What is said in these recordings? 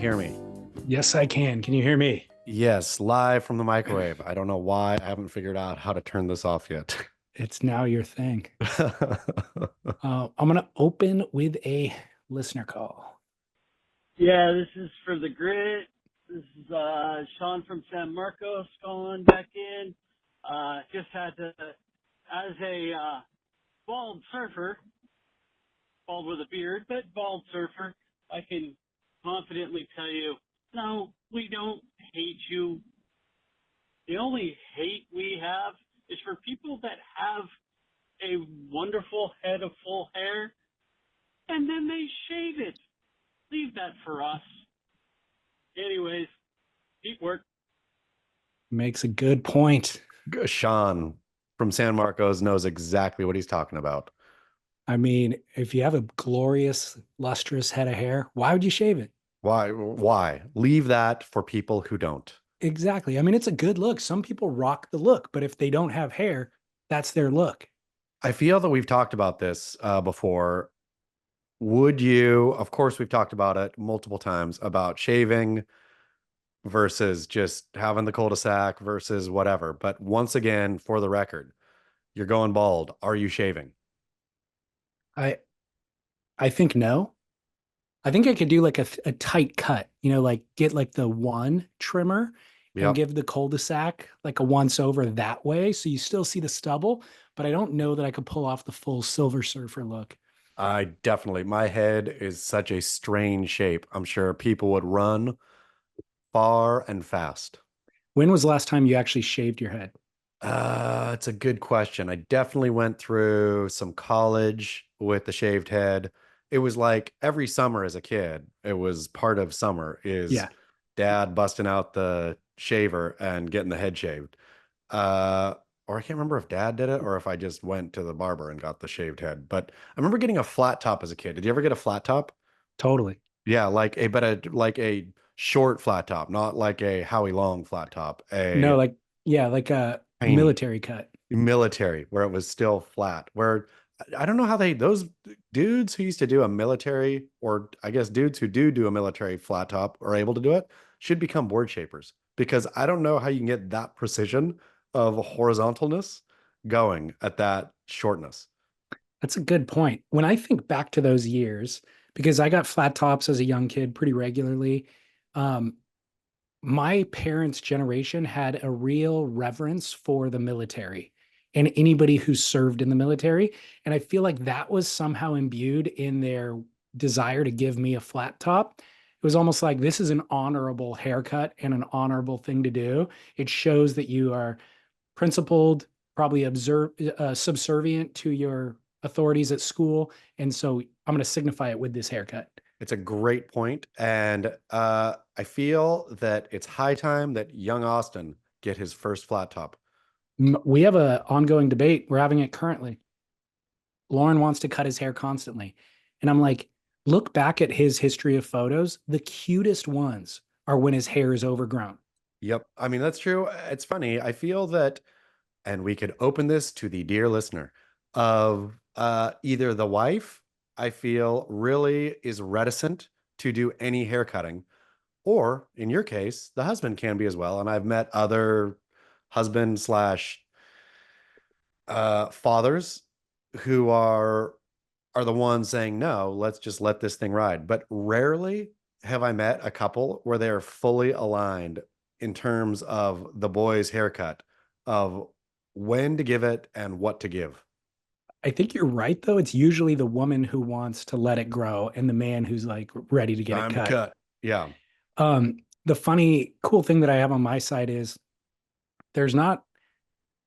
hear me? Yes, I can. Can you hear me? Yes, live from the microwave. I don't know why I haven't figured out how to turn this off yet. It's now your thing. I'm going to open with a listener call. Yeah, this is for the grit. This is Sean from San Marcos calling back in. Just had to, as a bald surfer, bald with a beard, but bald surfer, I can confidently tell you, no, we don't hate you. The only hate we have is for people that have a wonderful head of full hair and then they shave it. Leave that for us. Anyways, keep work. Makes a good point. Sean from San Marcos knows exactly what he's talking about. I mean, if you have a glorious, lustrous head of hair, why would you shave it? Why? Why? Leave that for people who don't. Exactly. I mean, it's a good look. Some people rock the look, but if they don't have hair, that's their look. I feel that we've talked about this before. Would you, of course, we've talked about it multiple times about shaving versus just having the cul-de-sac versus whatever. But once again, for the record, you're going bald. Are you shaving? I I think no. I think I could do like a tight cut, like get like the one trimmer and Yep. give the cul-de-sac like a once over that way. So you still see the stubble, but I don't know that I could pull off the full Silver Surfer look. I definitely, my head is such a strange shape. I'm sure people would run far and fast. When was the last time you actually shaved your head? It's a good question. I definitely went through some college with the shaved head. It was like every summer as a kid, it was part of summer is Yeah. dad busting out the shaver and getting the head shaved. Uh, or I can't remember if dad did it or if I just went to the barber and got the shaved head. But I remember getting a flat top as a kid. Did you ever get a flat top? Totally. Yeah, like a short flat top, not like a Howie Long flat top, No, a like, yeah, like a tiny military cut. military where it was still flat. Where I don't know how those dudes who used to do a military, or I guess dudes who do a military flat top are able to do it, should become board shapers because I don't know how you can get that precision of horizontalness going at that shortness. That's a good point. When I think back to those years, because I got flat tops as a young kid pretty regularly, um, my parents' generation had a real reverence for the military and anybody who served in the military. And I feel like that was somehow imbued in their desire to give me a flat top. It was almost like this is an honorable haircut and an honorable thing to do. It shows that you are principled, probably subservient to your authorities at school. And so I'm going to signify it with this haircut. It's a great point, and I feel that it's high time that young Austin get his first flat top. We have an ongoing debate. We're having it currently. Lauren wants to cut his hair constantly. And I'm like, look back at his history of photos. The cutest ones are when his hair is overgrown. Yep. I mean, that's true. It's funny. I feel that, and we could open this to the dear listener of either the wife, I feel really is reticent to do any hair cutting, or in your case, the husband can be as well. And I've met other husband slash fathers who are the ones saying, no, let's just let this thing ride. But rarely have I met a couple where they are fully aligned in terms of the boy's haircut, of when to give it and what to give. I think you're right, though. It's usually the woman who wants to let it grow and the man who's like ready to get it Time to cut. cut. Yeah. The funny, cool thing that I have on my side is there's not,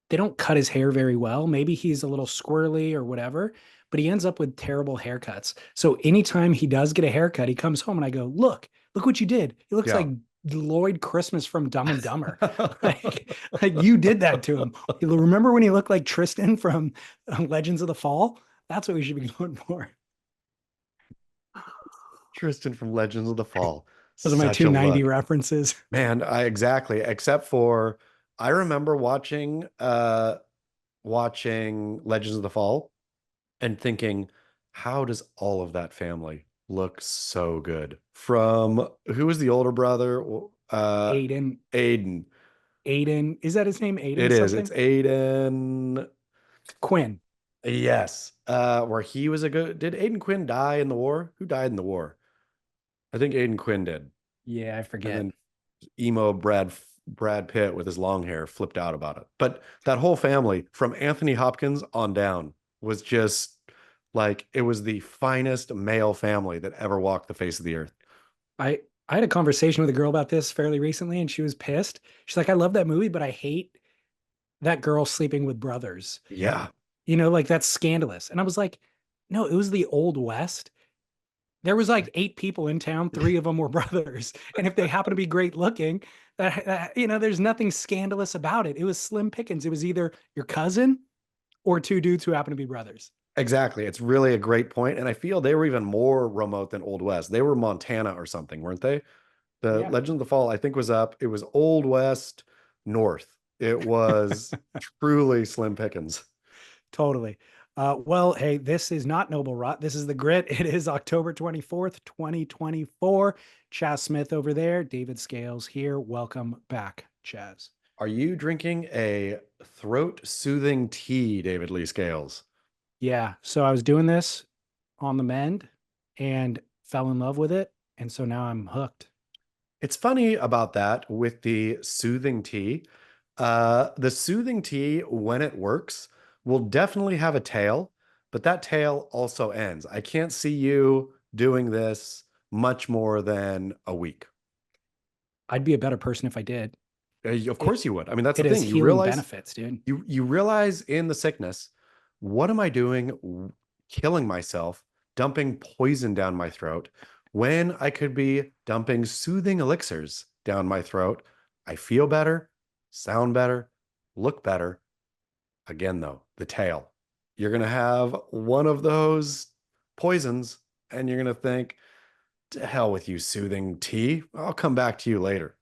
they don't cut his hair very well. Maybe he's a little squirrely or whatever, but he ends up with terrible haircuts. So anytime he does get a haircut, he comes home and I go, look what you did. He looks Yeah. like Lloyd Christmas from Dumb and Dumber. like you did that to him. You remember when he looked like Tristan from Legends of the Fall? That's what we should be going for. Tristan from Legends of the Fall. Those are my Such two a 90 look. references. Man, I exactly, except for I remember watching Legends of the Fall and thinking, how does all of that family look so good. From who was the older brother? Aiden. Aiden. Aiden. Is that his name? Aiden It is. something? It's Aiden. Quinn. Yes. Where he was a good. Did Aiden Quinn die in the war? Who died in the war? I think Aiden Quinn did. Yeah, I And forget. then emo Brad Pitt with his long hair flipped out about it. But that whole family, from Anthony Hopkins on down, was just like it was the finest male family that ever walked the face of the earth. I had a conversation with a girl about this fairly recently, and she was pissed. She's like, I love that movie, but I hate that girl sleeping with brothers. Yeah. You know, like that's scandalous. And I was like, no, it was the Old West. There was like 8 people in town, 3 of them were brothers. And if they happen to be great looking, you know, there's nothing scandalous about it. It was slim pickings. It was either your cousin or 2 dudes who happen to be brothers. Exactly. It's really a great point. And I feel they were even more remote than Old West. They were Montana or something, weren't they? The Yeah. Legend of the Fall, I think, was up. It was Old West North. It was truly slim pickings. Totally. Well, hey, this is not Noble Rot. This is The Grit. It is October 24th, 2024. Chaz Smith over there. David Scales here. Welcome back, Chaz. Are you drinking a throat soothing tea, David Lee Scales? Yeah. So I was doing this on the mend and fell in love with it. And so now I'm hooked. It's funny about that with the soothing tea. The soothing tea, when it works, will definitely have a tail, but that tail also ends. I can't see you doing this much more than a week. I'd be a better person if I did. Of course you would. I mean, that's It the has thing. You healing realize benefits, dude. you realize in the sickness, what am I doing? Killing myself, dumping poison down my throat when I could be dumping soothing elixirs down my throat. I feel better, sound better, look better. Again, though, the tail. You're going to have one of those poisons and you're going to think, to hell with you, soothing tea. I'll come back to you later.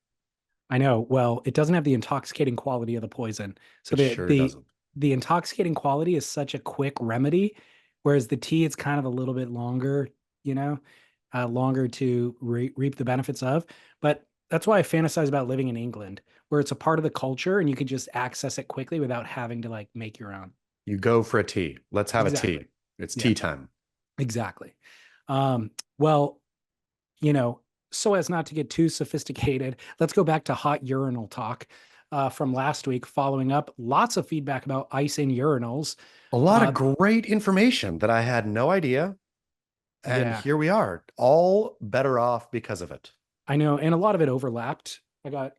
I know. Well, it doesn't have the intoxicating quality of the poison. So It sure doesn't. the intoxicating quality is such a quick remedy, whereas the tea, it's kind of a little bit longer, you know, longer to reap the benefits of. But that's why I fantasize about living in England, where it's a part of the culture and you could just access it quickly without having to like make your own. You go for a tea. Let's have a tea. It's tea time. Exactly. Well, you know, so as not to get too sophisticated, let's go back to hot urinal talk from last week, following up lots of feedback about ice in urinals. A lot of great information that I had no idea. And here we are, all better off because of it. I know. And a lot of it overlapped. I got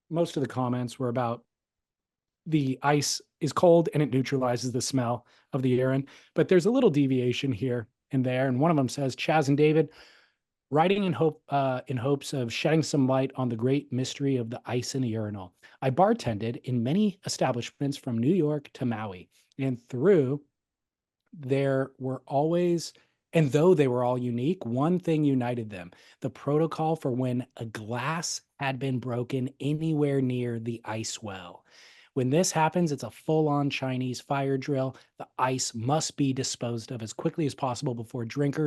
most of the comments were about the ice is cold and it neutralizes the smell of the urine. But there's a little deviation here and there. And one of them says, Chaz and David, writing in hopes of shedding some light on the great mystery of the ice in the urinal. I bartended in many establishments from New York to Maui, and though they were all unique, one thing united them: the protocol for when a glass had been broken anywhere near the ice well. When this happens, it's a full-on Chinese fire drill. The ice must be disposed of as quickly as possible before drink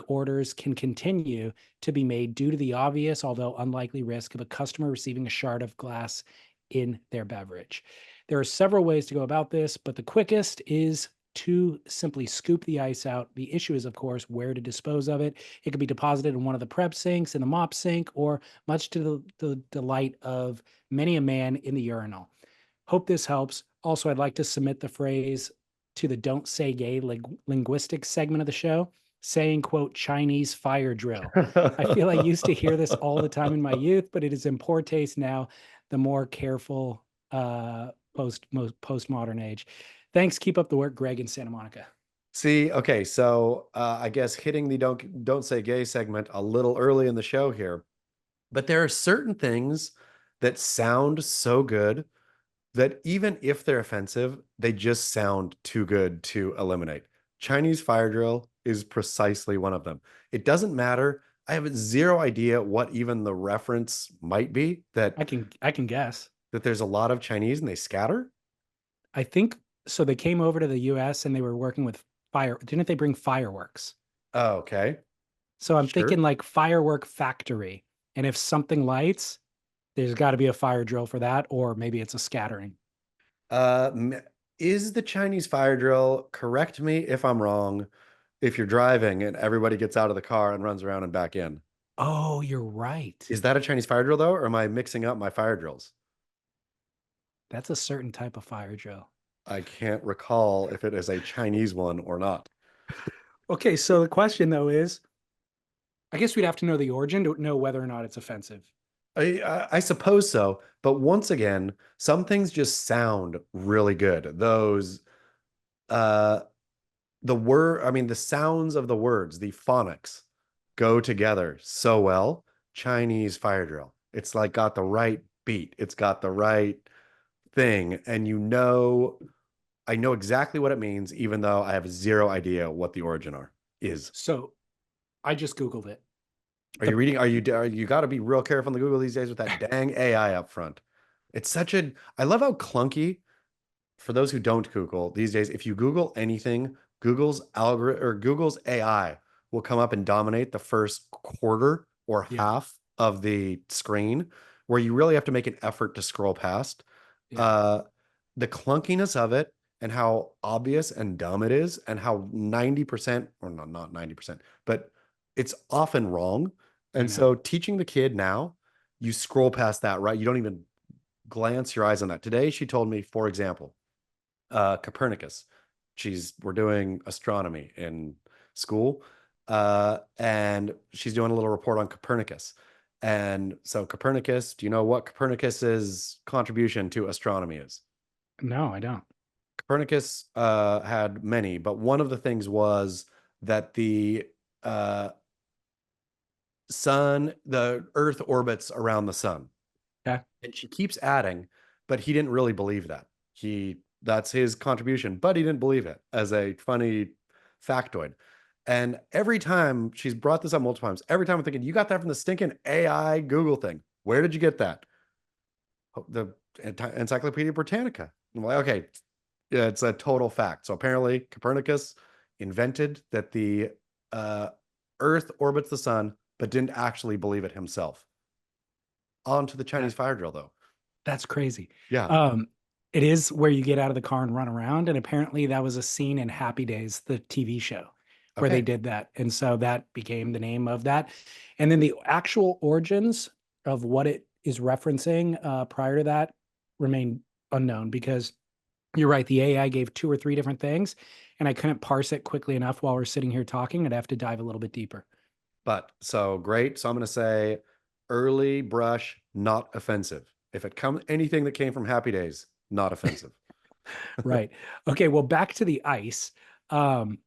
orders can continue to be made due to the obvious, although unlikely, risk of a customer receiving a shard of glass in their beverage. There are several ways to go about this, but the quickest is to simply scoop the ice out. The issue is, of course, where to dispose of it. It could be deposited in one of the prep sinks, in the mop sink, or much to the delight of many a man, in the urinal. Hope this helps. Also, I'd like to submit the phrase to the Don't Say Gay linguistics segment of the show, saying, quote, Chinese fire drill. I feel I used to hear this all the time in my youth, but it is in poor taste now, the more careful postmodern age. Thanks. Keep up the work, Greg in Santa Monica. See, okay, so I guess hitting the don't say gay segment a little early in the show here, but there are certain things that sound so good that even if they're offensive, they just sound too good to eliminate. Chinese fire drill is precisely one of them. It doesn't matter. I have zero idea what even the reference might be. That I can guess that there's a lot of Chinese and they scatter. I think so. They came over to the US and they were working with Didn't they bring fireworks? Oh, okay. So I'm Sure. thinking like firework factory. And if something lights, there's got to be a fire drill for that, or maybe it's a scattering. Uh, is the Chinese fire drill, correct me if I'm wrong, if you're driving and everybody gets out of the car and runs around and back in? Oh, you're right. Is that a Chinese fire drill though, or am I mixing up my fire drills? That's a certain type of fire drill. I can't recall if it is a Chinese one or not. Okay, so the question though is, I guess we'd have to know the origin to know whether or not it's offensive. I suppose so, but once again, some things just sound really good. Those uh the sounds of the words, the phonics go together so well. Chinese fire drill. It's like got the right beat. It's got the right thing, and I know exactly what it means, even though I have zero idea what the origin is. So I just Googled it. Are you reading? You got to be real careful on the Google these days with that dang AI up front. I love how clunky, for those who don't Google these days, if you Google anything, Google's algorithm or Google's AI will come up and dominate the first quarter or Yeah. half of the screen, where you really have to make an effort to scroll past. Yeah. The clunkiness of it and how obvious and dumb it is, and how 90%, or no, not 90%, but it's often wrong. I And know. so teaching the kid now, you scroll past that, right? You don't even glance your eyes on that. Today, she told me, for example, Copernicus. We're doing astronomy in school, and she's doing a little report on Copernicus. And so Copernicus, do you know what Copernicus's contribution to astronomy is? No, I don't. Copernicus had many, but one of the things was that uh, the Earth orbits around the sun. Okay. And she keeps adding, but he didn't really believe that. That's his contribution, but he didn't believe it, as a funny factoid. And every time she's brought this up multiple times, every time I'm thinking, you got that from the stinking AI Google thing. Where did you get that? Oh, the Encyclopedia Britannica. I'm like, okay, yeah, it's a total fact. So apparently Copernicus invented that the Earth orbits the sun, but didn't actually believe it himself. On to the Chinese fire drill, though. That's crazy. Yeah. It is where you get out of the car and run around. And apparently that was a scene in Happy Days, the TV show, where they Okay. did that. And so that became the name of that. And then the actual origins of what it is referencing prior to that remain unknown, because you're right. The AI gave 2 or 3 different things, and I couldn't parse it quickly enough while we're sitting here talking. I'd have to dive a little bit deeper. But so great. So I'm going to say early brush, not offensive. If it comes anything that came from Happy Days, not offensive. Right. Okay. Well, back to the ice. Um,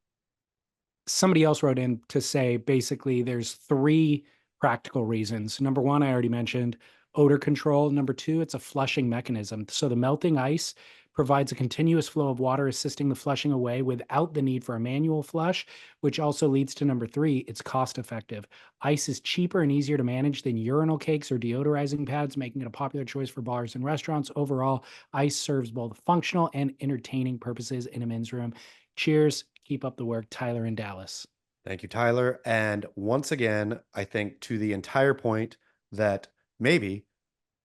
Somebody else wrote in to say basically there's 3 practical reasons. Number 1, I already mentioned odor control. Number 2, it's a flushing mechanism. So the melting ice provides a continuous flow of water, assisting the flushing away without the need for a manual flush, which also leads to number 3, it's cost effective. Ice is cheaper and easier to manage than urinal cakes or deodorizing pads, making it a popular choice for bars and restaurants. Overall, ice serves both functional and entertaining purposes in a men's room. Cheers. Keep up the work, Tyler in Dallas. Thank you, Tyler. And once again, I think to the entire point that maybe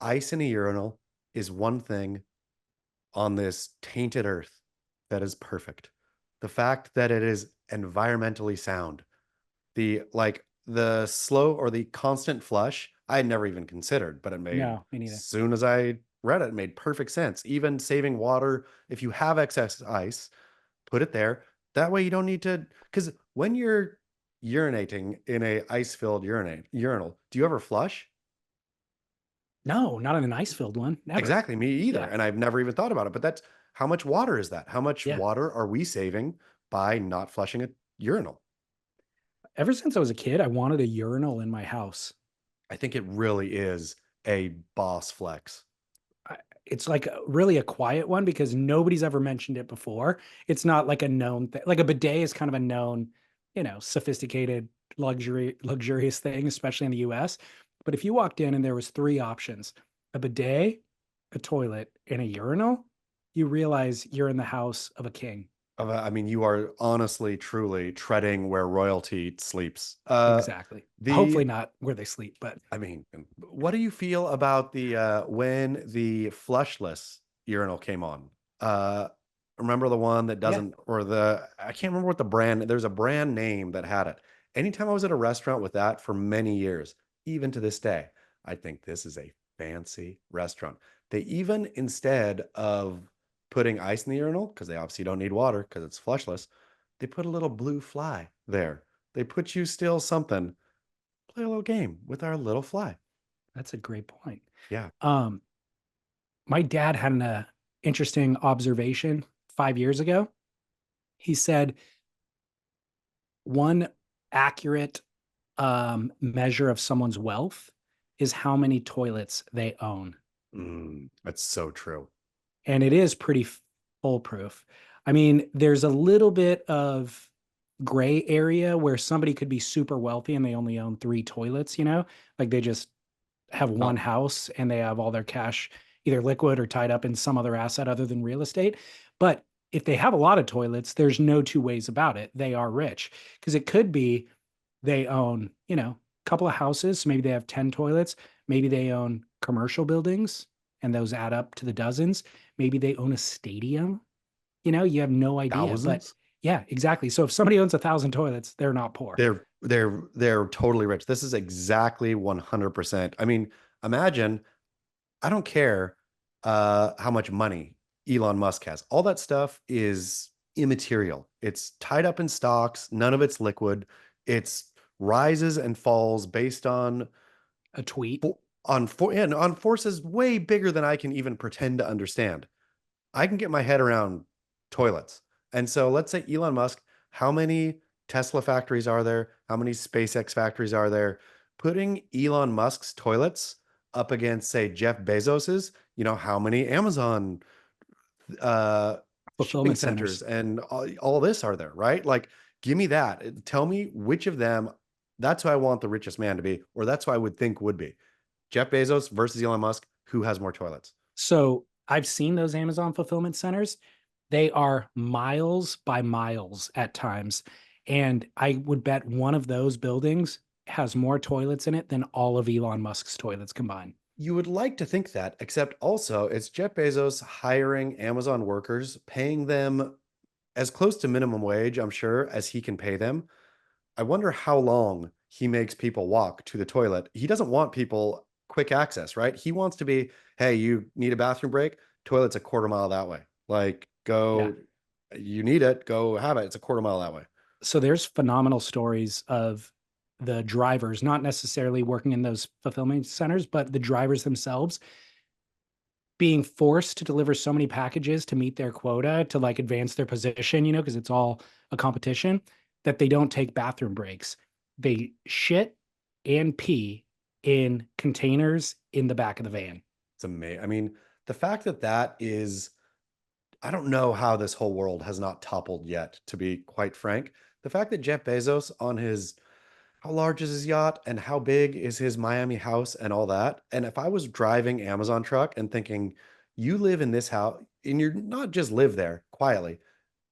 ice in a urinal is one thing on this tainted earth that is perfect. The fact that it is environmentally sound, the slow or the constant flush, I had never even considered, but No, me neither. as soon as I read it, it made perfect sense. Even saving water, if you have excess ice, put it there. That way you don't need to, because when you're urinating in a ice-filled urinal, do you ever flush? No, not in an ice-filled one. Never. Exactly, me either. Yeah. And I've never even thought about it. But that's how much water is that? How much Yeah. water are we saving by not flushing a urinal? Ever since I was a kid, I wanted a urinal in my house. I think it really is a boss flex. It's like really a quiet one because nobody's ever mentioned it before. It's not like a known thing. Like a bidet is kind of a known, sophisticated luxurious thing, especially in the US. But if you walked in and there was 3 options, a bidet, a toilet, and a urinal, you realize you're in the house of a king. I mean, you are honestly, truly treading where royalty sleeps. Exactly. The Hopefully not where they sleep, but I mean, what do you feel about the when the flushless urinal came on? Uh, remember the one that yeah. doesn't, or I can't remember what the brand, there's a brand name that had it. Anytime I was at a restaurant with that for many years, even to this day, I think this is a fancy restaurant. They even, instead of putting ice in the urinal, because they obviously don't need water because it's flushless, they put a little blue fly there. They put you still something, play a little game with our little fly. That's a great point. Yeah. Um, my dad had an interesting observation 5 years ago. He said one accurate measure of someone's wealth is how many toilets they own. That's so true. And it is pretty foolproof. I mean, there's a little bit of gray area where somebody could be super wealthy and they only own 3 toilets, like they just have one Oh, house and they have all their cash either liquid or tied up in some other asset other than real estate. But if they have a lot of toilets, there's no two ways about it. They are rich because it could be they own, a couple of houses. So maybe they have 10 toilets. Maybe they own commercial buildings and those add up to the dozens. Maybe they own a stadium. You have no idea. But thousands? yeah, exactly. So if somebody owns 1,000 toilets, they're not poor. They're totally rich. This is exactly 100%. I mean, imagine, I don't care how much money Elon Musk has. All that stuff is immaterial. It's tied up in stocks. None of it's liquid. It's rises and falls based on A tweet. and on forces way bigger than I can even pretend to understand. I can get my head around toilets. And so let's say Elon Musk, how many Tesla factories are there? How many SpaceX factories are there? Putting Elon Musk's toilets up against, say, Jeff Bezos's, how many Amazon shipping Fulfillment centers centers. and all this are there, right? Like, give me that. Tell me which of them, that's who I want the richest man to be, or that's who I would think would be. Jeff Bezos versus Elon Musk, who has more toilets? So I've seen those Amazon fulfillment centers. They are miles by miles at times. And I would bet one of those buildings has more toilets in it than all of Elon Musk's toilets combined. You would like to think that, except also it's Jeff Bezos hiring Amazon workers, paying them as close to minimum wage, I'm sure, as he can pay them. I wonder how long he makes people walk to the toilet. He doesn't want people quick access, right? He wants to be, hey, you need a bathroom break? Toilet's a quarter mile that way. Like, Yeah. go, you need it, go have it. It's a quarter mile that way. So there's phenomenal stories of the drivers, not necessarily working in those fulfillment centers, but the drivers themselves being forced to deliver so many packages to meet their quota to like advance their position, because it's all a competition, that they don't take bathroom breaks. They shit and pee in containers in the back of the van. It's amazing. I mean, the fact that that is, I don't know how this whole world has not toppled yet, to be quite frank. The fact that Jeff Bezos on his, how large is his yacht and how big is his Miami house and all that. And if I was driving Amazon truck and thinking, you live in this house and you're not just live there quietly,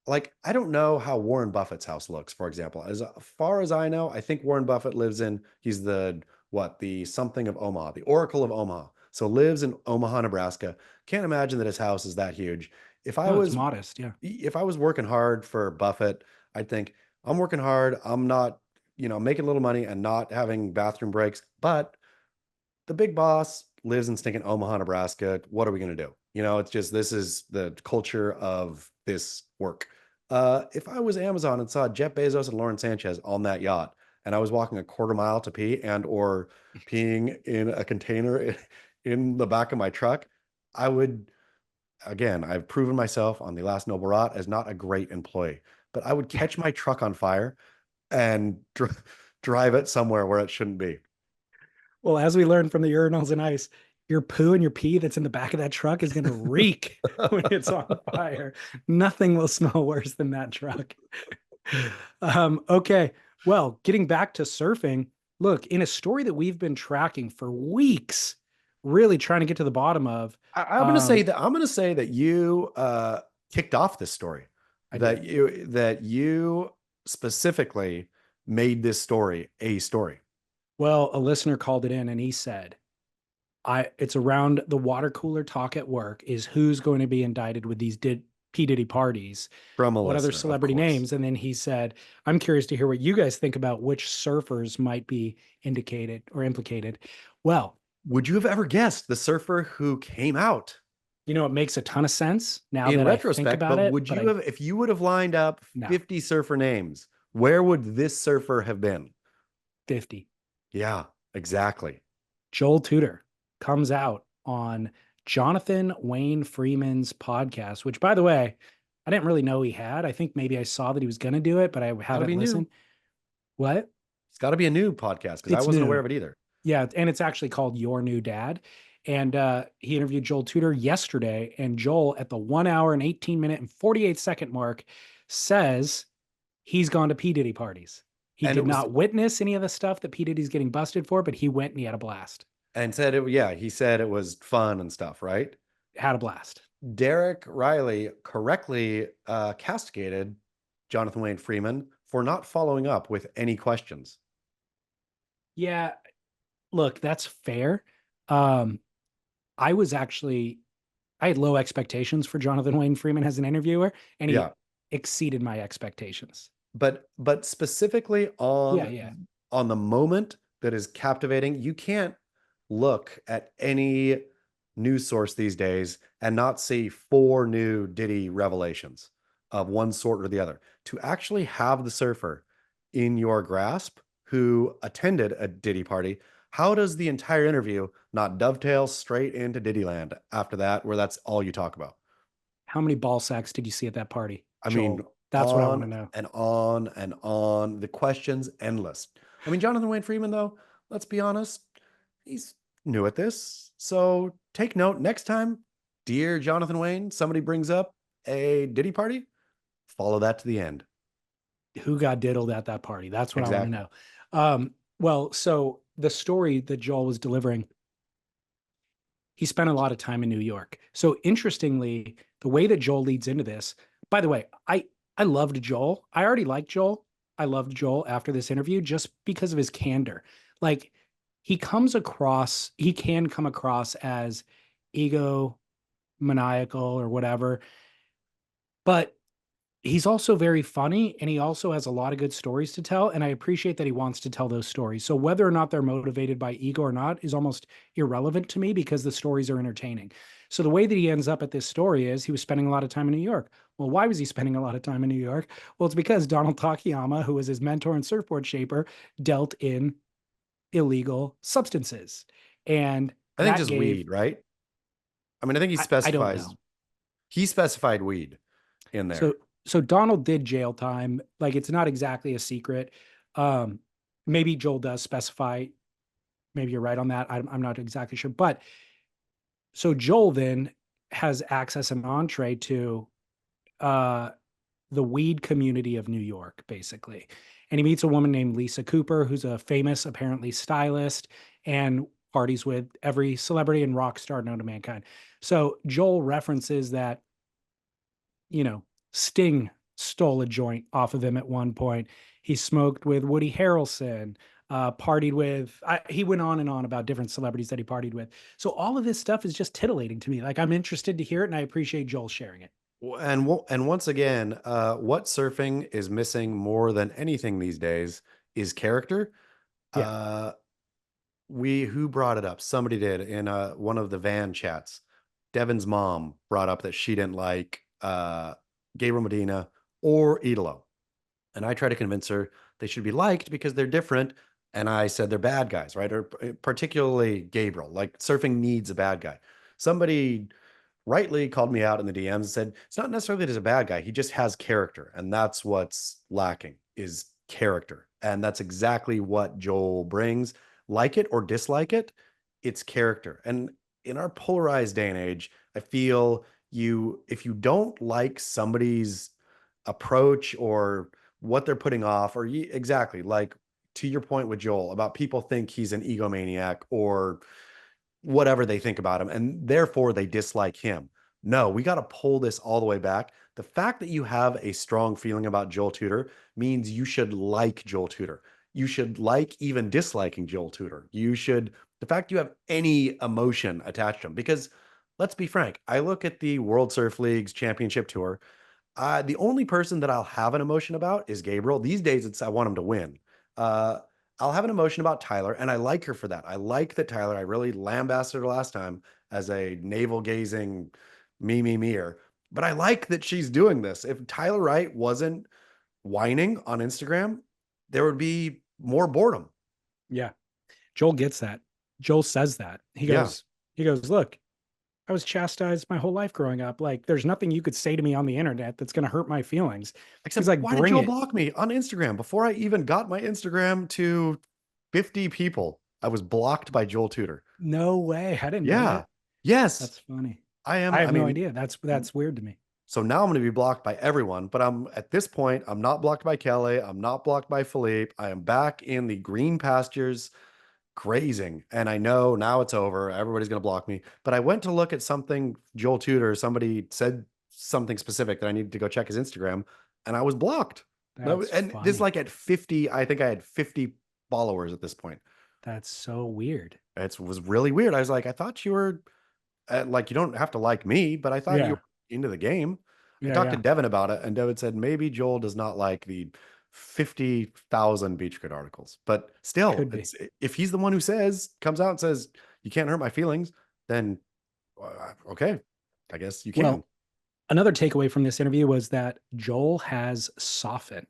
like, I don't know how Warren Buffett's house looks, for example. As far as I know, I think Warren Buffett lives in, he's the, what, the something of Omaha, the Oracle of Omaha. So lives in Omaha, Nebraska. Can't imagine that his house is that huge. If I No, it's was modest. Yeah. if I was working hard for Buffett, I'd think, I'm working hard. I'm not, making a little money and not having bathroom breaks. But the big boss lives in stinking Omaha, Nebraska. What are we going to do? It's just, this is the culture of this work. If I was Amazon and saw Jeff Bezos and Lauren Sanchez on that yacht, and I was walking a quarter mile to pee and or peeing in a container in the back of my truck, I would, again, I've proven myself on the last Noble Rot as not a great employee, but I would catch my truck on fire and drive it somewhere where it shouldn't be. Well, as we learned from the urinals and ice, your poo and your pee that's in the back of that truck is going to reek when it's on fire. Nothing will smell worse than that truck. Okay. Well, getting back to surfing, look, in a story that we've been tracking for weeks, really trying to get to the bottom of. I'm going to say that you kicked off this story. I that do. you specifically made this story a story. Well, a listener called it in and he said, it's around the water cooler talk at work is who's going to be indicted with these P. Diddy parties, From a what other listener, of celebrity course. names. And then he said, I'm curious to hear what you guys think about which surfers might be indicated or implicated. Well, Would you have ever guessed the surfer who came out you know, it makes a ton of sense now in that I think retrospect? about But it, would but you I have, if you would have lined up no 50 surfer names, where would this surfer have been? 50. Yeah, exactly. Joel Tudor comes out on Jonathan Wayne Freeman's podcast, which, by the way, I didn't really know he had. I think maybe I saw that he was going to do it, but I Gotta haven't be new. listened. What? It's got to be a new podcast because I It's wasn't aware new. of it either. Yeah, and it's actually called Your New Dad. And he interviewed Joel Tudor yesterday, and Joel, at the 1 hour and 18-minute and 48-second mark, says he's gone to P. Diddy parties. He And it did was, not witness any of the stuff that P. Diddy's getting busted for, but he went and he had a blast. and said it, yeah, he said it was fun and stuff, right? Had a blast. Derek Riley correctly castigated Jonathan Wayne Freeman for not following up with any questions. Yeah, look, that's fair. Um, I was actually, I had low expectations for Jonathan Wayne Freeman as an interviewer, and he Yeah. exceeded my expectations. But specifically Yeah. on the moment that is captivating, you can't look at any news source these days and not see 4 new Diddy revelations of one sort or the other. To actually have the surfer in your grasp who attended a Diddy party, how does the entire interview not dovetail straight into Diddy land after that, where that's all you talk about? How many ball sacks did you see at that party, I Joel? mean, That's what I want to on know. and on and on. The questions endless. I mean, Jonathan Wayne Freeman, though, let's be honest, he's new at this. So take note next time, dear Jonathan Wayne, somebody brings up a Diddy party, follow that to the end. Who got diddled at that party? That's what Exactly. I want to know. Well, so the story that Joel was delivering, he spent a lot of time in New York. So interestingly, the way that Joel leads into this, by the way, I loved Joel. I already liked Joel. I loved Joel after this interview just because of his candor. Like he can come across as egomaniacal or whatever, but he's also very funny and he also has a lot of good stories to tell. And I appreciate that he wants to tell those stories. So whether or not they're motivated by ego or not is almost irrelevant to me because the stories are entertaining. So the way that he ends up at this story is he was spending a lot of time in New York. Well, why was he spending a lot of time in New York? Well, it's because Donald Takayama, who was his mentor and surfboard shaper, dealt in illegal substances. And I think that just gave, weed, right? I mean, I think I don't know. he specified weed in there. So Donald did jail time. Like it's not exactly a secret. Um, maybe Joel does specify. Maybe you're right on that. I'm not exactly sure. But so Joel then has access and entree to uh, the weed community of New York, basically. And he meets a woman named Lisa Cooper, who's a famous, apparently, stylist and parties with every celebrity and rock star known to mankind. So Joel references that, you know, Sting stole a joint off of him at one point. He smoked with Woody Harrelson, partied with, he went on and on about different celebrities that he partied with. So all of this stuff is just titillating to me. Like I'm interested to hear it and I appreciate Joel sharing it. And once again, what surfing is missing more than anything these days is character. Yeah. Who brought it up? Somebody did in one of the van chats. Devin's mom brought up that she didn't like Gabriel Medina or Idolo. And I tried to convince her they should be liked because they're different. And I said they're bad guys, right? Or particularly Gabriel. Like surfing needs a bad guy. Somebody rightly called me out in the DMs and said it's not necessarily that he's a bad guy. He just has character. And that's what's lacking is character. And that's exactly what Joel brings. Like it or dislike it, it's character. And in our polarized day and age, I feel if you don't like somebody's approach or what they're putting off, or exactly like to your point with Joel about people think he's an egomaniac or whatever they think about him, and therefore they dislike him. no, we got to pull this all the way back. The fact that you have a strong feeling about Joel Tudor means you should like Joel Tudor. You should like, even disliking Joel Tudor. The fact you have any emotion attached to him, because let's be frank, I look at the World Surf League's championship tour. The only person that I'll have an emotion about is Gabriel. These days, I want him to win. Uh, I'll have an emotion about Tyler, and I like her for that. I like that Tyler, I really lambasted her last time as a navel gazing me-er. But I like that she's doing this. If Tyler Wright wasn't whining on Instagram, there would be more boredom. Yeah. Joel gets that. Joel says that. He Yeah. goes, look, I was chastised my whole life growing up. Like, there's nothing you could say to me on the internet that's going to hurt my feelings. Except, he's like, why did bring Joel it. block me on Instagram? Before I even got my Instagram to 50 people, I was blocked by Joel Tudor. No way. I didn't know Yeah. that. Yes. That's funny. I am. I have no mean, idea. That's weird to me. So now I'm going to be blocked by everyone, but at this point, I'm not blocked by Kelly. I'm not blocked by Philippe. I am back in the green pastures grazing. And I know now it's over. Everybody's going to block me. But I went to look at something, Joel Tudor, somebody said something specific that I needed to go check his Instagram, and I was blocked. That's And funny. this is like at 50, I think I had 50 followers at this point. That's so weird. It was really weird. I was like, I thought you were like, you don't have to like me, but I thought you were into the game. I talked to Devin about it, and Devin said maybe Joel does not like the 50,000 Beach Grit articles, but still, if he's the one who comes out and says, you can't hurt my feelings, then okay, I guess you can. Well, another takeaway from this interview was that Joel has softened.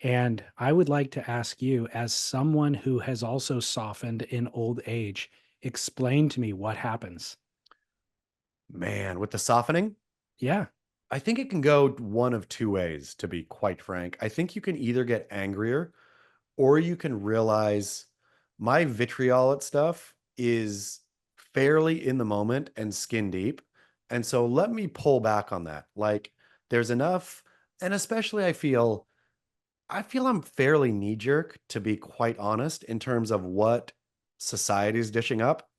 And I would like to ask you, as someone who has also softened in old age, explain to me what happens. Man, with the softening? Yeah. I think it can go one of two ways, to be quite frank. I think you can either get angrier, or you can realize my vitriol at stuff is fairly in the moment and skin deep. And so let me pull back on that. Like, there's enough, and especially I feel I'm fairly knee jerk, to be quite honest, in terms of what society is dishing up.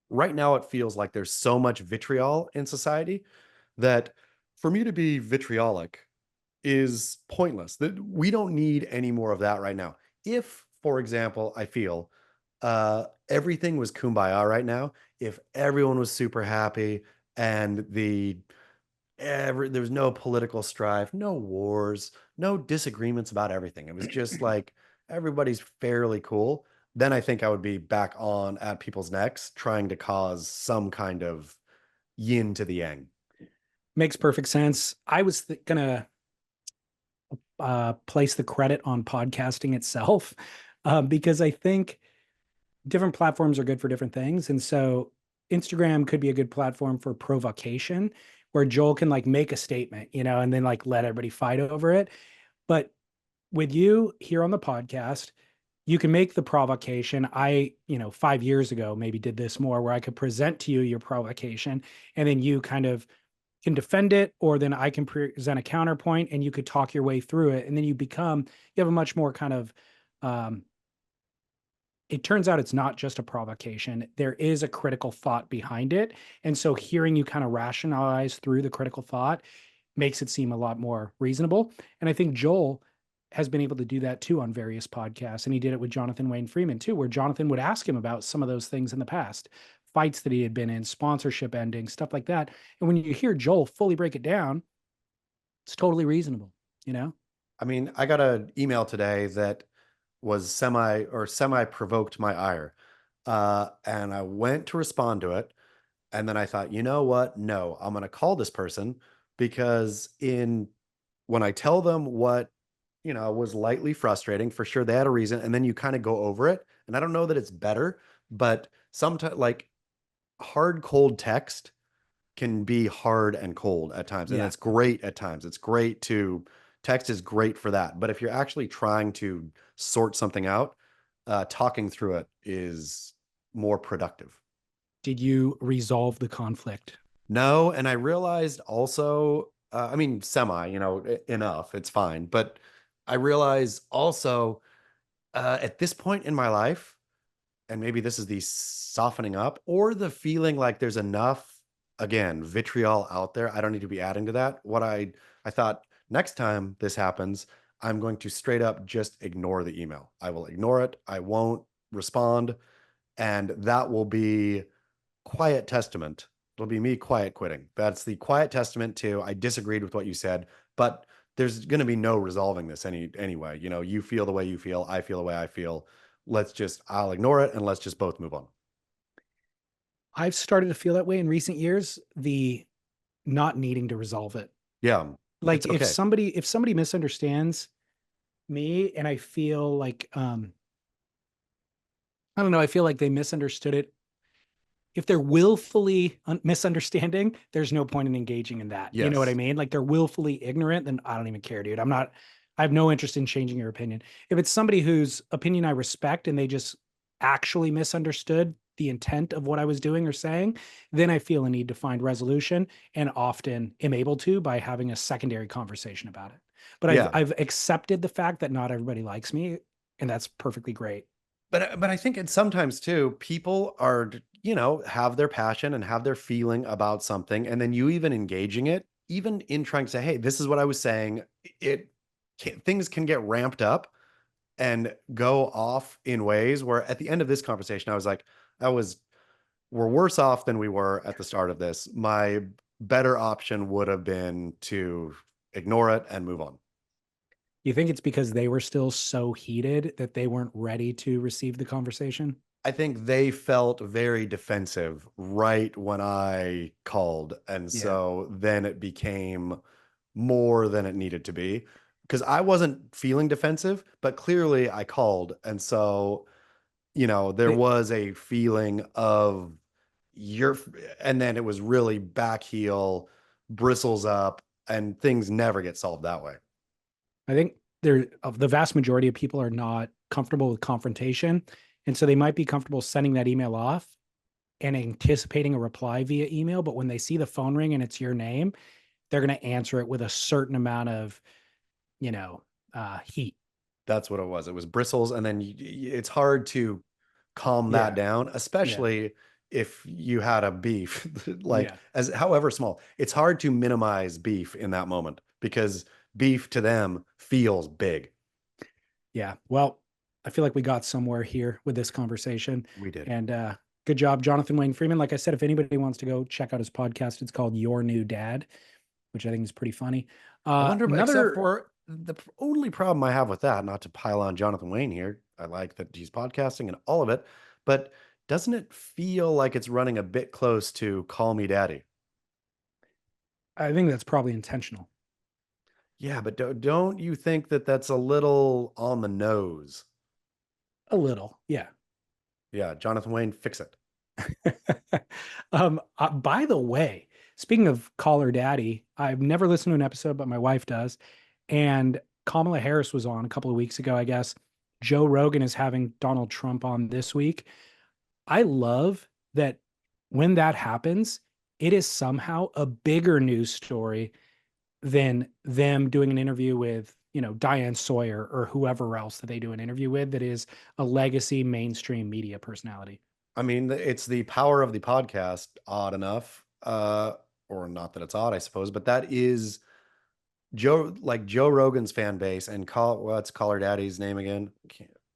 Right now, it feels like there's so much vitriol in society that for me to be vitriolic is pointless. That we don't need any more of that right now. If, for example, I feel everything was kumbaya right now, if everyone was super happy and there was no political strife, no wars, no disagreements about everything, it was just like everybody's fairly cool, then I think I would be back on at people's necks trying to cause some kind of yin to the yang. Makes perfect sense. I was gonna place the credit on podcasting itself, because I think different platforms are good for different things. And so Instagram could be a good platform for provocation, where Joel can like make a statement, and then like let everybody fight over it. But with you here on the podcast, you can make the provocation. I, 5 years ago, maybe did this more, where I could present to you your provocation, and then you kind of can defend it, or then I can present a counterpoint and you could talk your way through it. And then you have a much more kind of, it turns out it's not just a provocation. There is a critical thought behind it. And so hearing you kind of rationalize through the critical thought makes it seem a lot more reasonable. And I think Joel has been able to do that too on various podcasts. And he did it with Jonathan Wayne Freeman too, where Jonathan would ask him about some of those things in the past, fights that he had been in, sponsorship ending, stuff like that. And when you hear Joel fully break it down, it's totally reasonable, I mean, I got an email today that was semi provoked my ire. And I went to respond to it. And then I thought, you know what? No, I'm going to call this person, because when I tell them what, was lightly frustrating, for sure they had a reason. And then you kind of go over it. And I don't know that it's better, but sometimes like hard, cold text can be hard and cold at times. And that's great at times. Text is great for that. But if you're actually trying to sort something out, talking through it is more productive. Did you resolve the conflict? No. And I realized also, I mean, enough, it's fine. But I realize also at this point in my life, and maybe this is the softening up or the feeling like there's enough again, vitriol out there. I don't need to be adding to that. I thought next time this happens, I'm going to straight up just ignore the email. I will ignore it. I won't respond. And that will be quiet testament. It'll be me quiet quitting. That's the quiet testament to I disagreed with what you said, but there's going to be no resolving this anyway. You know, you feel the way you feel, I feel the way I feel. I'll ignore it and let's just both move on. I've started to feel that way in recent years, the not needing to resolve it. Yeah. Like It's okay. if somebody misunderstands me and I feel like I don't know, I feel like they misunderstood it. If they're willfully misunderstanding, there's no point in engaging in that. You know what I Yes. mean? Like they're willfully ignorant, then I don't even care, dude. I have no interest in changing your opinion. If it's somebody whose opinion I respect and they just actually misunderstood the intent of what I was doing or saying, then I feel a need to find resolution and often am able to by having a secondary conversation about it. But Yeah. I've accepted the fact that not everybody likes me, and that's perfectly great. But I think it's sometimes too, people are, you know, have their passion and have their feeling about something. And then you even engaging it, even in trying to say, hey, this is what I was saying. Things can get ramped up and go off in ways where at the end of this conversation, I was like, we're worse off than we were at the start of this. My better option would have been to ignore it and move on. You think it's because they were still so heated that they weren't ready to receive the conversation? I think they felt very defensive right when I called. And Yeah. so then it became more than it needed to be because I wasn't feeling defensive, but clearly I called. And so, you know, there They, was a feeling of you're, and then it was really back heel, bristles up, and things never get solved that way. I think the vast majority of people are not comfortable with confrontation. And so they might be comfortable sending that email off and anticipating a reply via email. But when they see the phone ring and it's your name, they're going to answer it with a certain amount of, you know, heat. That's what it was. It was bristles. And then it's hard to calm that Yeah. down, Yeah. especially if you had a beef, like Yeah. as however small. It's hard to minimize beef in that moment because beef to them feels big. Yeah. Well, I feel like we got somewhere here with this conversation. We did. And good job, Jonathan Wayne Freeman. Like I said, if anybody wants to go check out his podcast, it's called Your New Dad, which I think is pretty funny. I wonder, except Another, for the only problem I have with that, not to pile on Jonathan Wayne here. I like that he's podcasting and all of it, but doesn't it feel like it's running a bit close to Call Me Daddy? I think that's probably intentional. Yeah, but don't you think that that's a little on the nose? A little. Yeah. Yeah, Jonathan Wayne, fix it. By the way, speaking of Call Her Daddy, I've never listened to an episode, but my wife does. And Kamala Harris was on a couple of weeks ago, I guess. Joe Rogan is having Donald Trump on this week. I love that when that happens, it is somehow a bigger news story than them doing an interview with, you know, Diane Sawyer or whoever else that they do an interview with that is a legacy mainstream media personality. I mean, it's the power of the podcast, odd enough. Or not that it's odd, I suppose, but that is Joe Rogan's fan base and what's Call Her Daddy's name again?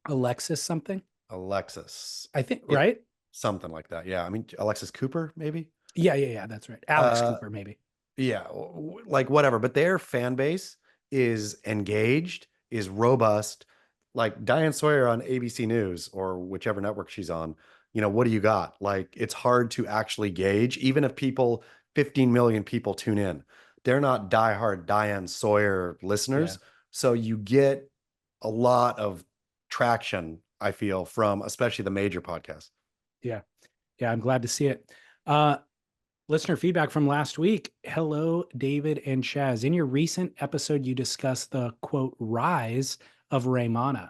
Alexis something, Alexis. I think, It right? something like that. Yeah. I mean, Alexis Cooper, maybe. Yeah, that's right. Alex Uh, Cooper, maybe. yeah, like whatever. But their fan base is engaged, is robust. Like Diane Sawyer on ABC News or whichever network she's on. You know, what do you got? Like, it's hard to actually gauge, even if 15 million people tune in. They're not diehard Diane Sawyer Yeah, listeners. So you get a lot of traction, I feel, from especially the major podcasts. yeah, yeah. I'm glad to see it. Uh, Listener feedback from last week. Hello, David and Chaz. In your recent episode, you discussed the quote rise of Raimana.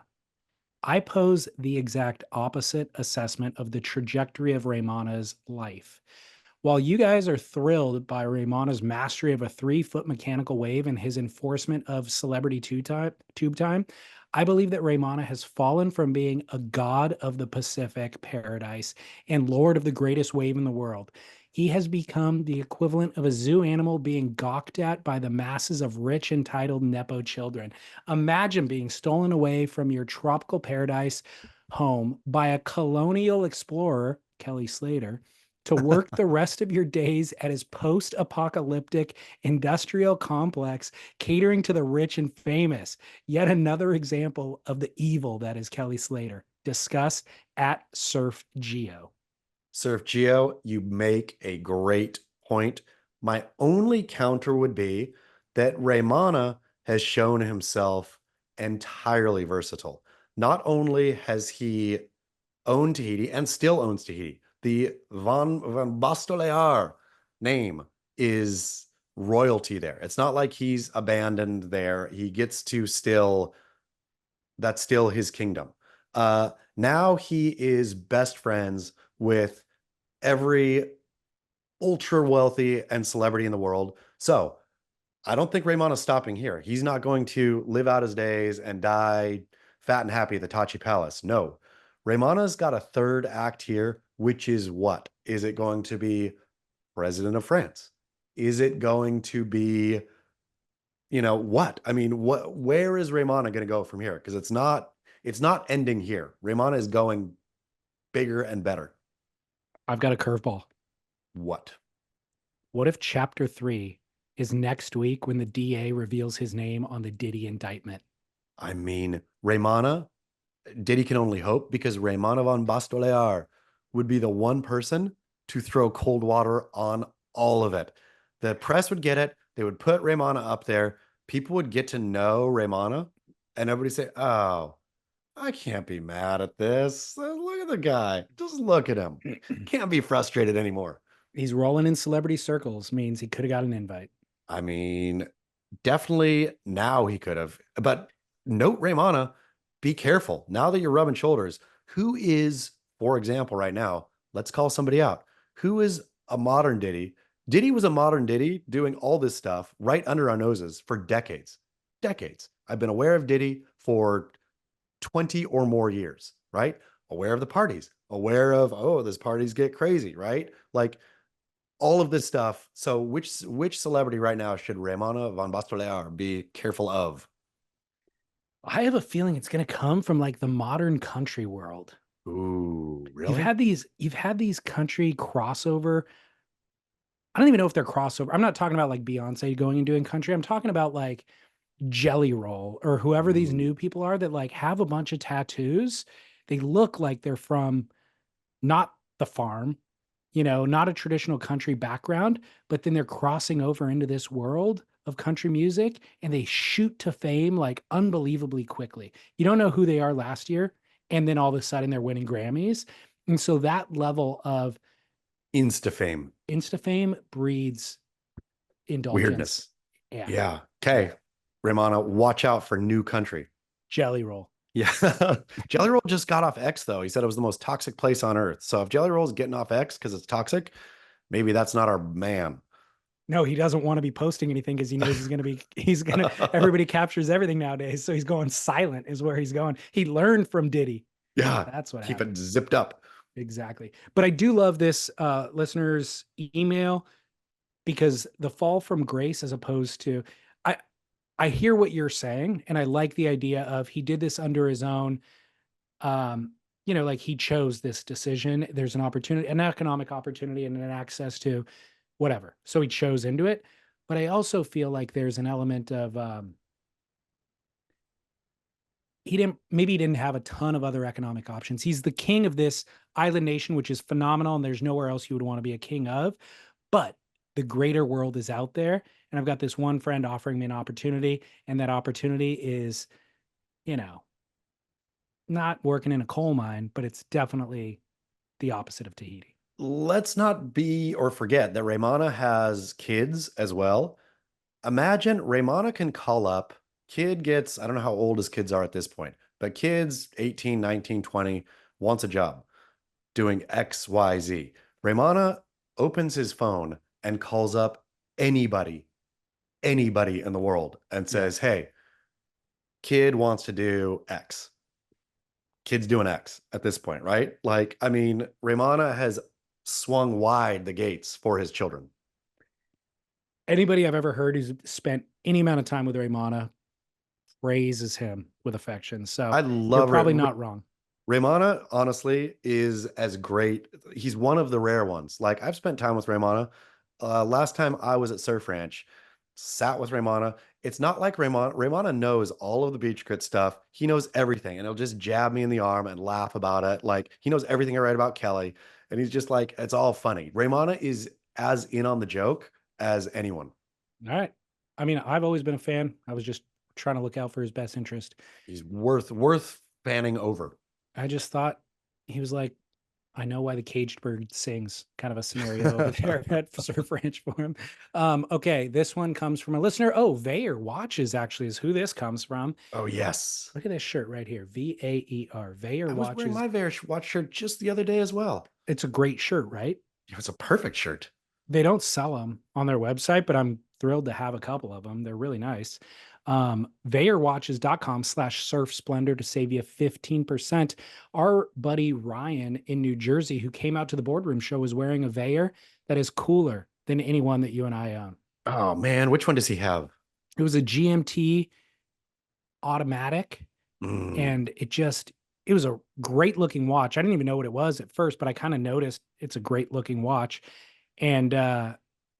I pose the exact opposite assessment of the trajectory of Raimana's life. While you guys are thrilled by Raimana's mastery of a 3-foot mechanical wave and his enforcement of celebrity tube time, I believe that Raimana has fallen from being a god of the Pacific paradise and lord of the greatest wave in the world. He has become the equivalent of a zoo animal being gawked at by the masses of rich, entitled Nepo children. Imagine being stolen away from your tropical paradise home by a colonial explorer, Kelly Slater, to work the rest of your days at his post-apocalyptic industrial complex, catering to the rich and famous. Yet another example of the evil that is Kelly Slater. Discuss at 𝐓𝐿. 𝐉𝐸, you make a great point. My only counter would be that Raimana has shown himself entirely versatile. Not only has he owned Tahiti and still owns Tahiti, the Van Bastolear name is royalty there. It's not like he's abandoned there. He gets to still, that's still his kingdom. Now he is best friends with every ultra wealthy and celebrity in the world. So I don't think Raimana's stopping here. He's not going to live out his days and die fat and happy at the Tachi Palace. No, Raimana's got a third act here, which is what? Is it going to be president of France? Is it going to be, what? I mean, where is Raimana going to go from here? Because it's not ending here. Raimana is going bigger and better. I've got a curveball. What? What if chapter 3 is next week when the DA reveals his name on the Diddy indictment? I mean, Raimana, Diddy can only hope, because Raimana van Bastolear would be the one person to throw cold water on all of it. The press would get it. They would put Raimana up there. People would get to know Raimana, and everybody say, oh, I can't be mad at this. Look at the guy. Just look at him. Can't be frustrated anymore. He's rolling in celebrity circles, means he could have got an invite. I mean, definitely now he could have. But note, Raimana, be careful. Now that you're rubbing shoulders, who is, for example, right now, let's call somebody out. Who is a modern Diddy? Diddy was a modern Diddy doing all this stuff right under our noses for decades. Decades. I've been aware of Diddy for 20 or more years, right? Aware of the parties, aware of, oh, these parties get crazy, right? Like all of this stuff. So which celebrity right now should Raimana van Bastolear be careful of? I have a feeling it's going to come from like the modern country world. Ooh, really? You've had these country crossover. I don't even know if they're crossover. I'm not talking about like Beyonce going and doing country. I'm talking about like Jelly Roll or whoever these new people are that like have a bunch of tattoos. They look like they're from not the farm, not a traditional country background, but then they're crossing over into this world of country music and they shoot to fame like unbelievably quickly. You don't know who they are last year, and then all of a sudden they're winning Grammys. And so that level of Insta fame breeds indulgence. weirdness. Yeah. Yeah. Okay. Raimana, watch out for new country. Jelly Roll. Yeah. Jelly Roll just got off X, though. He said it was the most toxic place on earth. So if Jelly Roll is getting off X because it's toxic, maybe that's not our man. No, he doesn't want to be posting anything because he knows everybody captures everything nowadays. So he's going silent is where he's going. He learned from Diddy. Yeah. That's what Keep happened. it zipped up. Exactly. But I do love this listener's email, because the fall from grace, as opposed to, I hear what you're saying, and I like the idea of he did this under his own, like he chose this decision. There's an opportunity, an economic opportunity, and an access to whatever. So he chose into it. But I also feel like there's an element of he didn't have a ton of other economic options. He's the king of this island nation, which is phenomenal, and there's nowhere else you would want to be a king of. But the greater world is out there, and I've got this one friend offering me an opportunity, and that opportunity is, not working in a coal mine, but it's definitely the opposite of Tahiti. Let's not be or forget that Raimana has kids as well. Imagine Raimana can call up, kid gets, I don't know how old his kids are at this point, but kids 18, 19, 20, wants a job doing XYZ. Raimana opens his phone and calls up anybody in the world and says, hey, kid wants to do X. Kid's doing X at this point, right? Like, I mean, Raimana has swung wide the gates for his children. Anybody I've ever heard who's spent any amount of time with Raimana praises him with affection. So I you're love probably not wrong. Raimana, honestly, is as great. He's one of the rare ones. Like, I've spent time with Raimana. Last time I was at Surf Ranch, sat with Raimana. It's not like Raimana. Raimana knows all of the beach crit stuff. He knows everything, and he'll just jab me in the arm and laugh about it. Like, he knows everything I write about Kelly, and he's just like, it's all funny. Raimana is as in on the joke as anyone. All right. I mean, I've always been a fan. I was just trying to look out for his best interest. He's worth fanning over. I just thought he was like, I know why the caged bird sings, kind of a scenario over there at Surf Ranch for him. Okay, this one comes from a listener. Oh, 𝐉𝐻𝐼𝐻 Watches actually is who this comes from. Oh, yes. Look at this shirt right here. VAER. 𝐉𝐻𝐼𝐻 I was Watches. wearing my 𝐉𝐻 Watch shirt just the other day as well. It's a great shirt, right? It's a perfect shirt. They don't sell them on their website, but I'm thrilled to have a couple of them. They're really nice. 𝐉𝐻Watches.com/surf splendor to save you 15%. Our buddy Ryan in New Jersey, who came out to the boardroom show, is wearing a 𝐉𝐻 that is cooler than any one that you and I own. Oh man, which one does he have? It was a GMT automatic, and it was a great looking watch. I didn't even know what it was at first, but I kind of noticed it's a great looking watch. And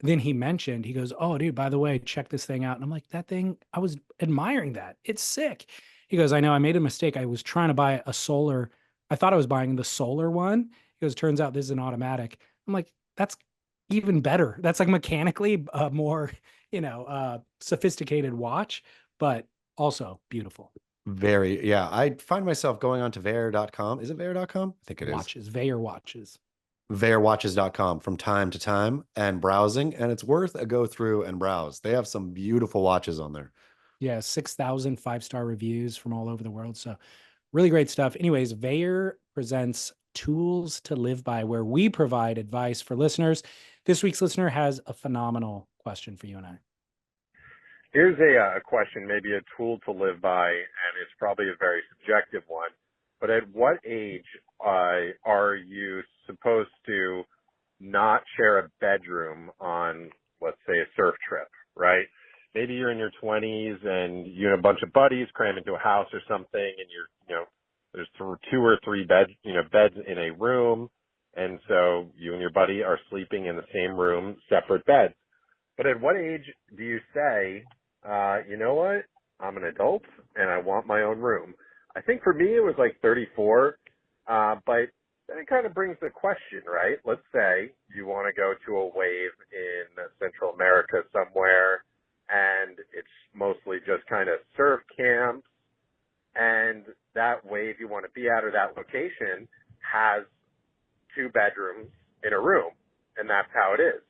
then he mentioned, he goes, oh, dude, by the way, check this thing out. And I'm like, that thing, I was admiring that. It's sick. He goes, I know I made a mistake. I was trying to buy a solar. I thought I was buying the solar one. He goes, turns out this is an automatic. I'm like, that's even better. That's like mechanically more, sophisticated watch, but also beautiful. Very, yeah. I find myself going on to 𝐉𝐻.com. Is it 𝐉𝐻.com? I think it Watches, 𝐉𝐻 Watches. 𝐉𝐻Watches.com from time to time and browsing, and it's worth a go through and browse. They have some beautiful watches on there. Yeah, 6,000 5-star reviews from all over the world. So really great stuff. Anyways, 𝐉𝐻 presents Tools to Live By, where we provide advice for listeners. This week's listener has a phenomenal question for you and I. Here's a question, maybe a tool to live by, and it's probably a very subjective one. But at what age are you supposed to not share a bedroom on, let's say, a surf trip, right? Maybe you're in your 20s and you and a bunch of buddies cram into a house or something, and there's 2 or 3 beds in a room, and so you and your buddy are sleeping in the same room, separate beds. But at what age do you say, you know what, I'm an adult and I want my own room? I think for me it was like 34, but then it kind of brings the question, right? Let's say you want to go to a wave in Central America somewhere, and it's mostly just kind of surf camps, and that wave you want to be at or that location has 2 bedrooms in a room, and that's how it is.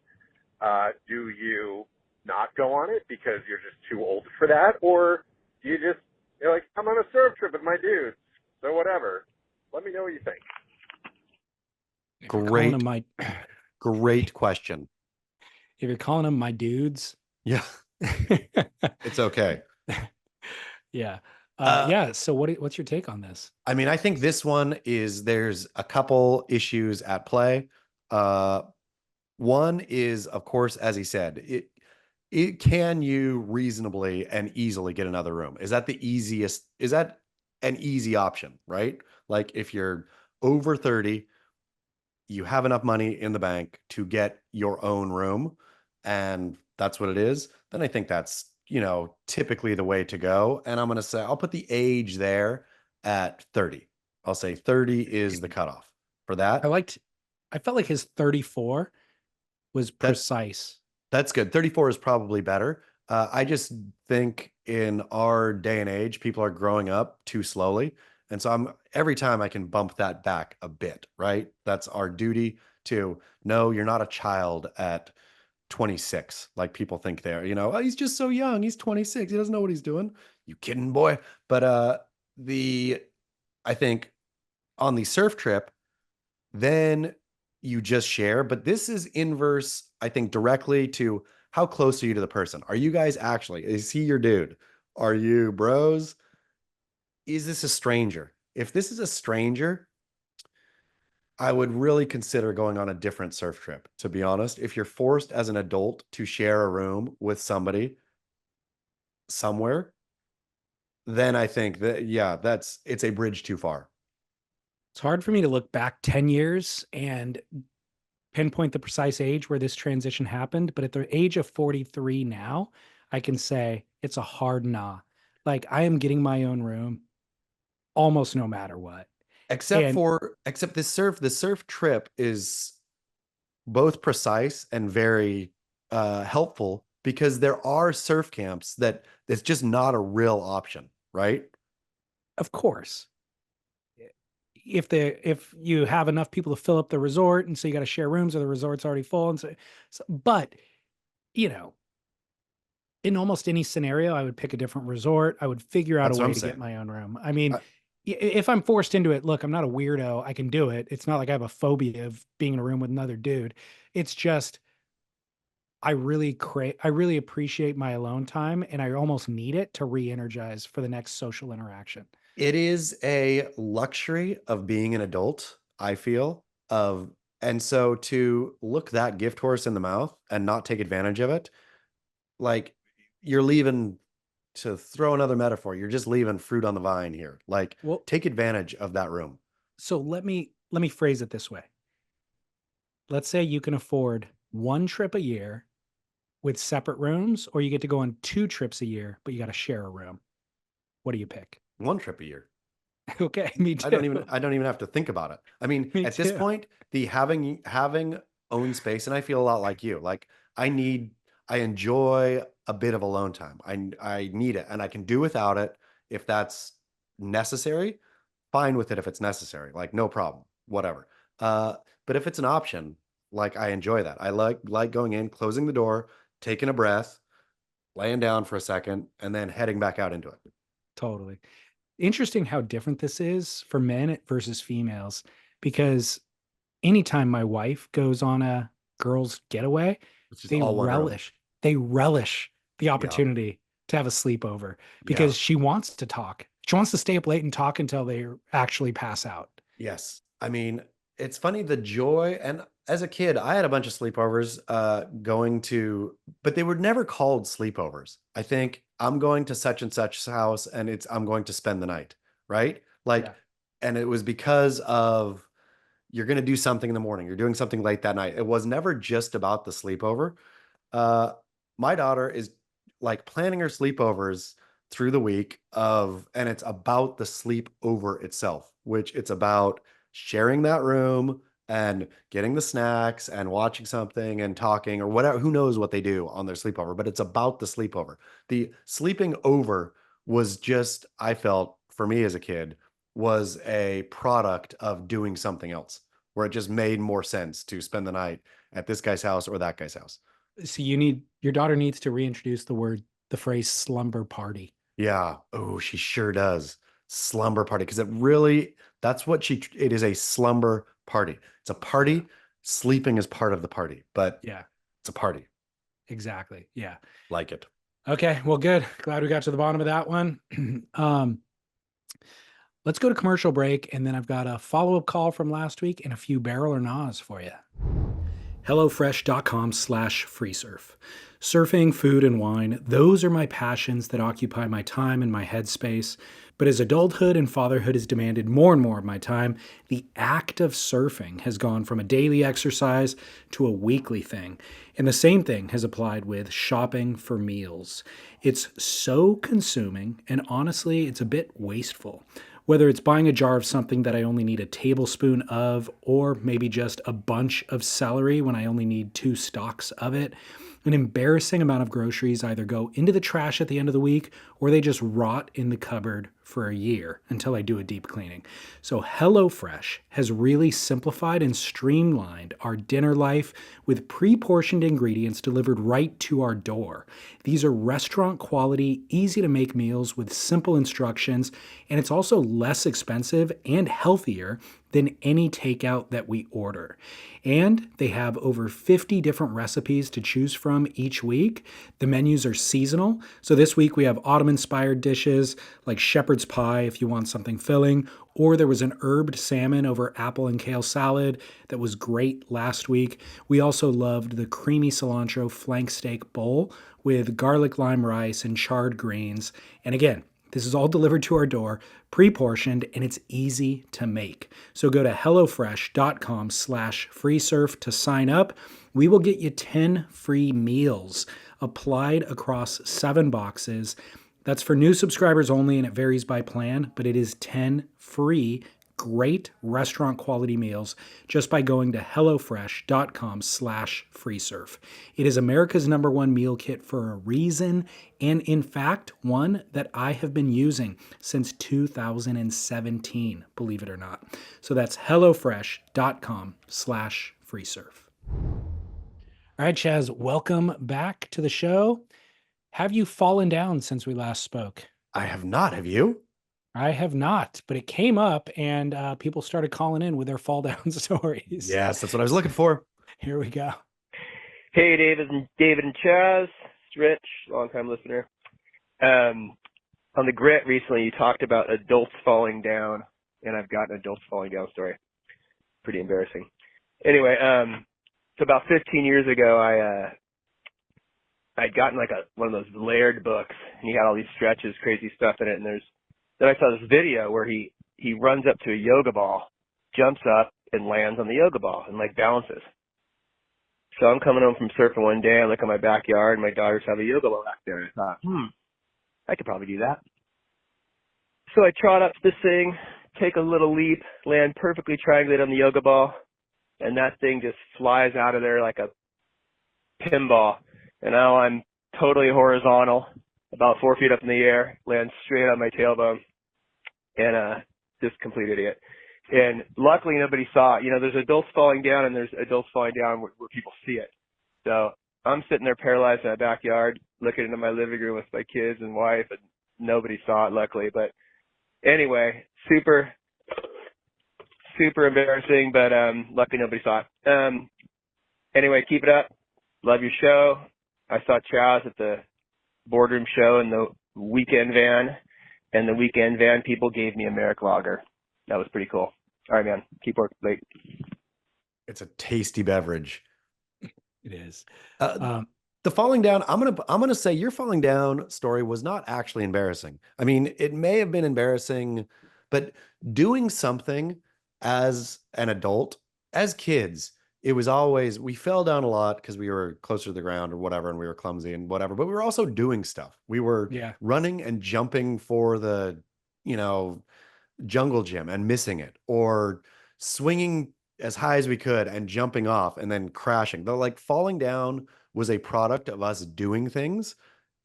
Do you not go on it because you're just too old for that, or do you just, you're like, I'm on a surf trip with my dudes, so whatever. Let me know what you think. Great question. If you're calling them my dudes. Yeah. It's okay. Yeah. Yeah. So what's your take on this? I mean, I think this one there's a couple issues at play. One is, of course, as he said, can you reasonably and easily get another room? Is that an easy option, right? Like, if you're over 30, you have enough money in the bank to get your own room, and that's what it is, then I think that's, typically the way to go. And I'm going to say, I'll put the age there at 30. I'll say 30 is the cutoff for that. I felt like his 34 was precise. That's good. 34 is probably better. I just think in our day and age, people are growing up too slowly. And so every time I can bump that back a bit, right? That's our duty to know you're not a child at 26, like people think they are. Oh, he's just so young. He's 26. He doesn't know what he's doing. You kidding, boy? But I think on the surf trip, then you just share. But this is inverse, I think, directly to how close are you to the person? Are you guys is he your dude? Are you bros? Is this a stranger? If this is a stranger, I would really consider going on a different surf trip, to be honest. If you're forced as an adult to share a room with somebody somewhere, then I think that, yeah, it's a bridge too far. It's hard for me to look back 10 years and pinpoint the precise age where this transition happened, but at the age of 43 now, I can say it's a hard nah. Like, I am getting my own room almost no matter what. Except And the surf trip is both precise and very helpful, because there are surf camps that it's just not a real option, right? of course, if you have enough people to fill up the resort, and so you got to share rooms, or the resort's already full, and so but you know, in almost any scenario, I would pick a different resort. I would figure out a That's what way I'm to get saying. my own room. I mean, I- if I'm forced into it, look, I'm not a weirdo. I can do it. It's not like I have a phobia of being in a room with another dude. It's just I really appreciate my alone time, and I almost need it to re-energize for the next social interaction. It is a luxury of being an adult, I feel, of and so to look that gift horse in the mouth and not take advantage of it, like, you're leaving, to throw another metaphor, you're just leaving fruit on the vine here. Like, Well, take advantage of that room. so let me phrase it this way. Let's say you can afford one trip a year with separate rooms, or you get to go on 2 trips a year, but you got to share a room. What do you pick? One trip a year. Okay, me I don't too. even have to think about it. I mean, Me at this too. point, the having own space, and I feel a lot like you. Like, I enjoy a bit of alone time. I need it, and I can do without it if that's necessary. Fine with it if it's necessary. Like, no problem. Whatever. Uh, but if it's an option, like, I enjoy that. I like going in, closing the door, taking a breath, laying down for a second, and then heading back out into it. Totally. Interesting how different this is for men versus females, because anytime my wife goes on a girls getaway, It's just they all one room. relish the Yeah. opportunity to have a sleepover, Yeah. because she wants to talk. She wants to stay up late and talk until they actually pass out. Yes. I mean, it's funny, the joy, and as a kid, I had a bunch of sleepovers going to, but they were never called sleepovers. I think I'm going to such and such's house, and I'm going to spend the night, right? Like, Yeah. and it was because of, you're going to do something in the morning, you're doing something late that night. It was never just about the sleepover. Uh, my daughter is like planning her sleepovers through the week and it's about the sleepover itself, which it's about sharing that room and getting the snacks and watching something and talking or whatever. Who knows what they do on their sleepover, but it's about the sleepover. The sleeping over was just, I felt, for me as a kid, was a product of doing something else, where it just made more sense to spend the night at this guy's house or that guy's house. So your daughter needs to reintroduce the phrase slumber party. Yeah. Oh, she sure does. Slumber party. Because it is, a slumber party. It's a party. Sleeping is part of the party, but Yeah, it's a party. exactly. Yeah. Like it. Okay, well, good. Glad we got to the bottom of that one. Let's go to commercial break, and then I've got a follow-up call from last week and a few barrel or nas for you. HelloFresh.com/freesurf. Surfing, food, and wine, those are my passions that occupy my time and my headspace. But as adulthood and fatherhood has demanded more and more of my time, the act of surfing has gone from a daily exercise to a weekly thing. And the same thing has applied with shopping for meals. It's so consuming, and honestly, it's a bit wasteful. Whether it's buying a jar of something that I only need a tablespoon of, or maybe just a bunch of celery when I only need 2 stalks of it, an embarrassing amount of groceries either go into the trash at the end of the week, or they just rot in the cupboard for a year until I do a deep cleaning. So HelloFresh has really simplified and streamlined our dinner life with pre-portioned ingredients delivered right to our door. These are restaurant quality, easy to make meals with simple instructions, and it's also less expensive and healthier than any takeout that we order. And they have over 50 different recipes to choose from each week. The menus are seasonal. So this week we have autumn-inspired dishes like shepherd's shepherd's pie if you want something filling, or there was an herbed salmon over apple and kale salad that was great last week. We also loved the creamy cilantro flank steak bowl with garlic lime rice and charred greens. And again, this is all delivered to our door, pre-portioned, and it's easy to make. So go to hellofresh.com/freesurf to sign up. We will get you 10 free meals applied across 7 boxes. That's for new subscribers only, and it varies by plan, but it is 10 free great restaurant quality meals just by going to hellofresh.com/freesurf. It is America's #1 meal kit for a reason, and in fact, one that I have been using since 2017, believe it or not. So that's hellofresh.com/freesurf. All right, Chaz, welcome back to the show. Have you fallen down since we last spoke? I have not. Have you? I have not, but it came up and people started calling in with their fall down stories. Yes, that's what I was looking for. Here we go. Hey, David and Chaz. It's Rich, longtime listener. On the grit recently, you talked about adults falling down, and I've got an adults falling down story. Pretty embarrassing. Anyway, so about 15 years ago, I'd gotten like one of those layered books, and he had all these stretches, crazy stuff in it, and then I saw this video where he runs up to a yoga ball, jumps up, and lands on the yoga ball and like balances. So I'm coming home from surfing one day, I look at my backyard, and my daughters have a yoga ball back there, and I thought, I could probably do that. So I trot up to this thing, take a little leap, land perfectly triangulated on the yoga ball, and that thing just flies out of there like a pinball. And now I'm totally horizontal, about 4 feet up in the air, land straight on my tailbone, and just complete idiot. And luckily nobody saw it. You know, there's adults falling down and there's adults falling down where people see it. So I'm sitting there paralyzed in my backyard, looking into my living room with my kids and wife, and nobody saw it, luckily. But anyway, super embarrassing, but luckily nobody saw it. Anyway, keep it up. Love your show. I saw Chaz at the boardroom show in the weekend van, and the weekend van people gave me a Merrick Lager. That was pretty cool. All right, man. Keep working late. It's a tasty beverage. It is. The falling down, I'm gonna say your falling down story was not actually embarrassing. I mean, it may have been embarrassing, but doing something as an adult, as kids, it was always, we fell down a lot because we were closer to the ground or whatever, and we were clumsy and whatever, but we were also doing stuff. We were running and jumping for the, jungle gym and missing it, or swinging as high as we could and jumping off and then crashing. Though, like, falling down was a product of us doing things.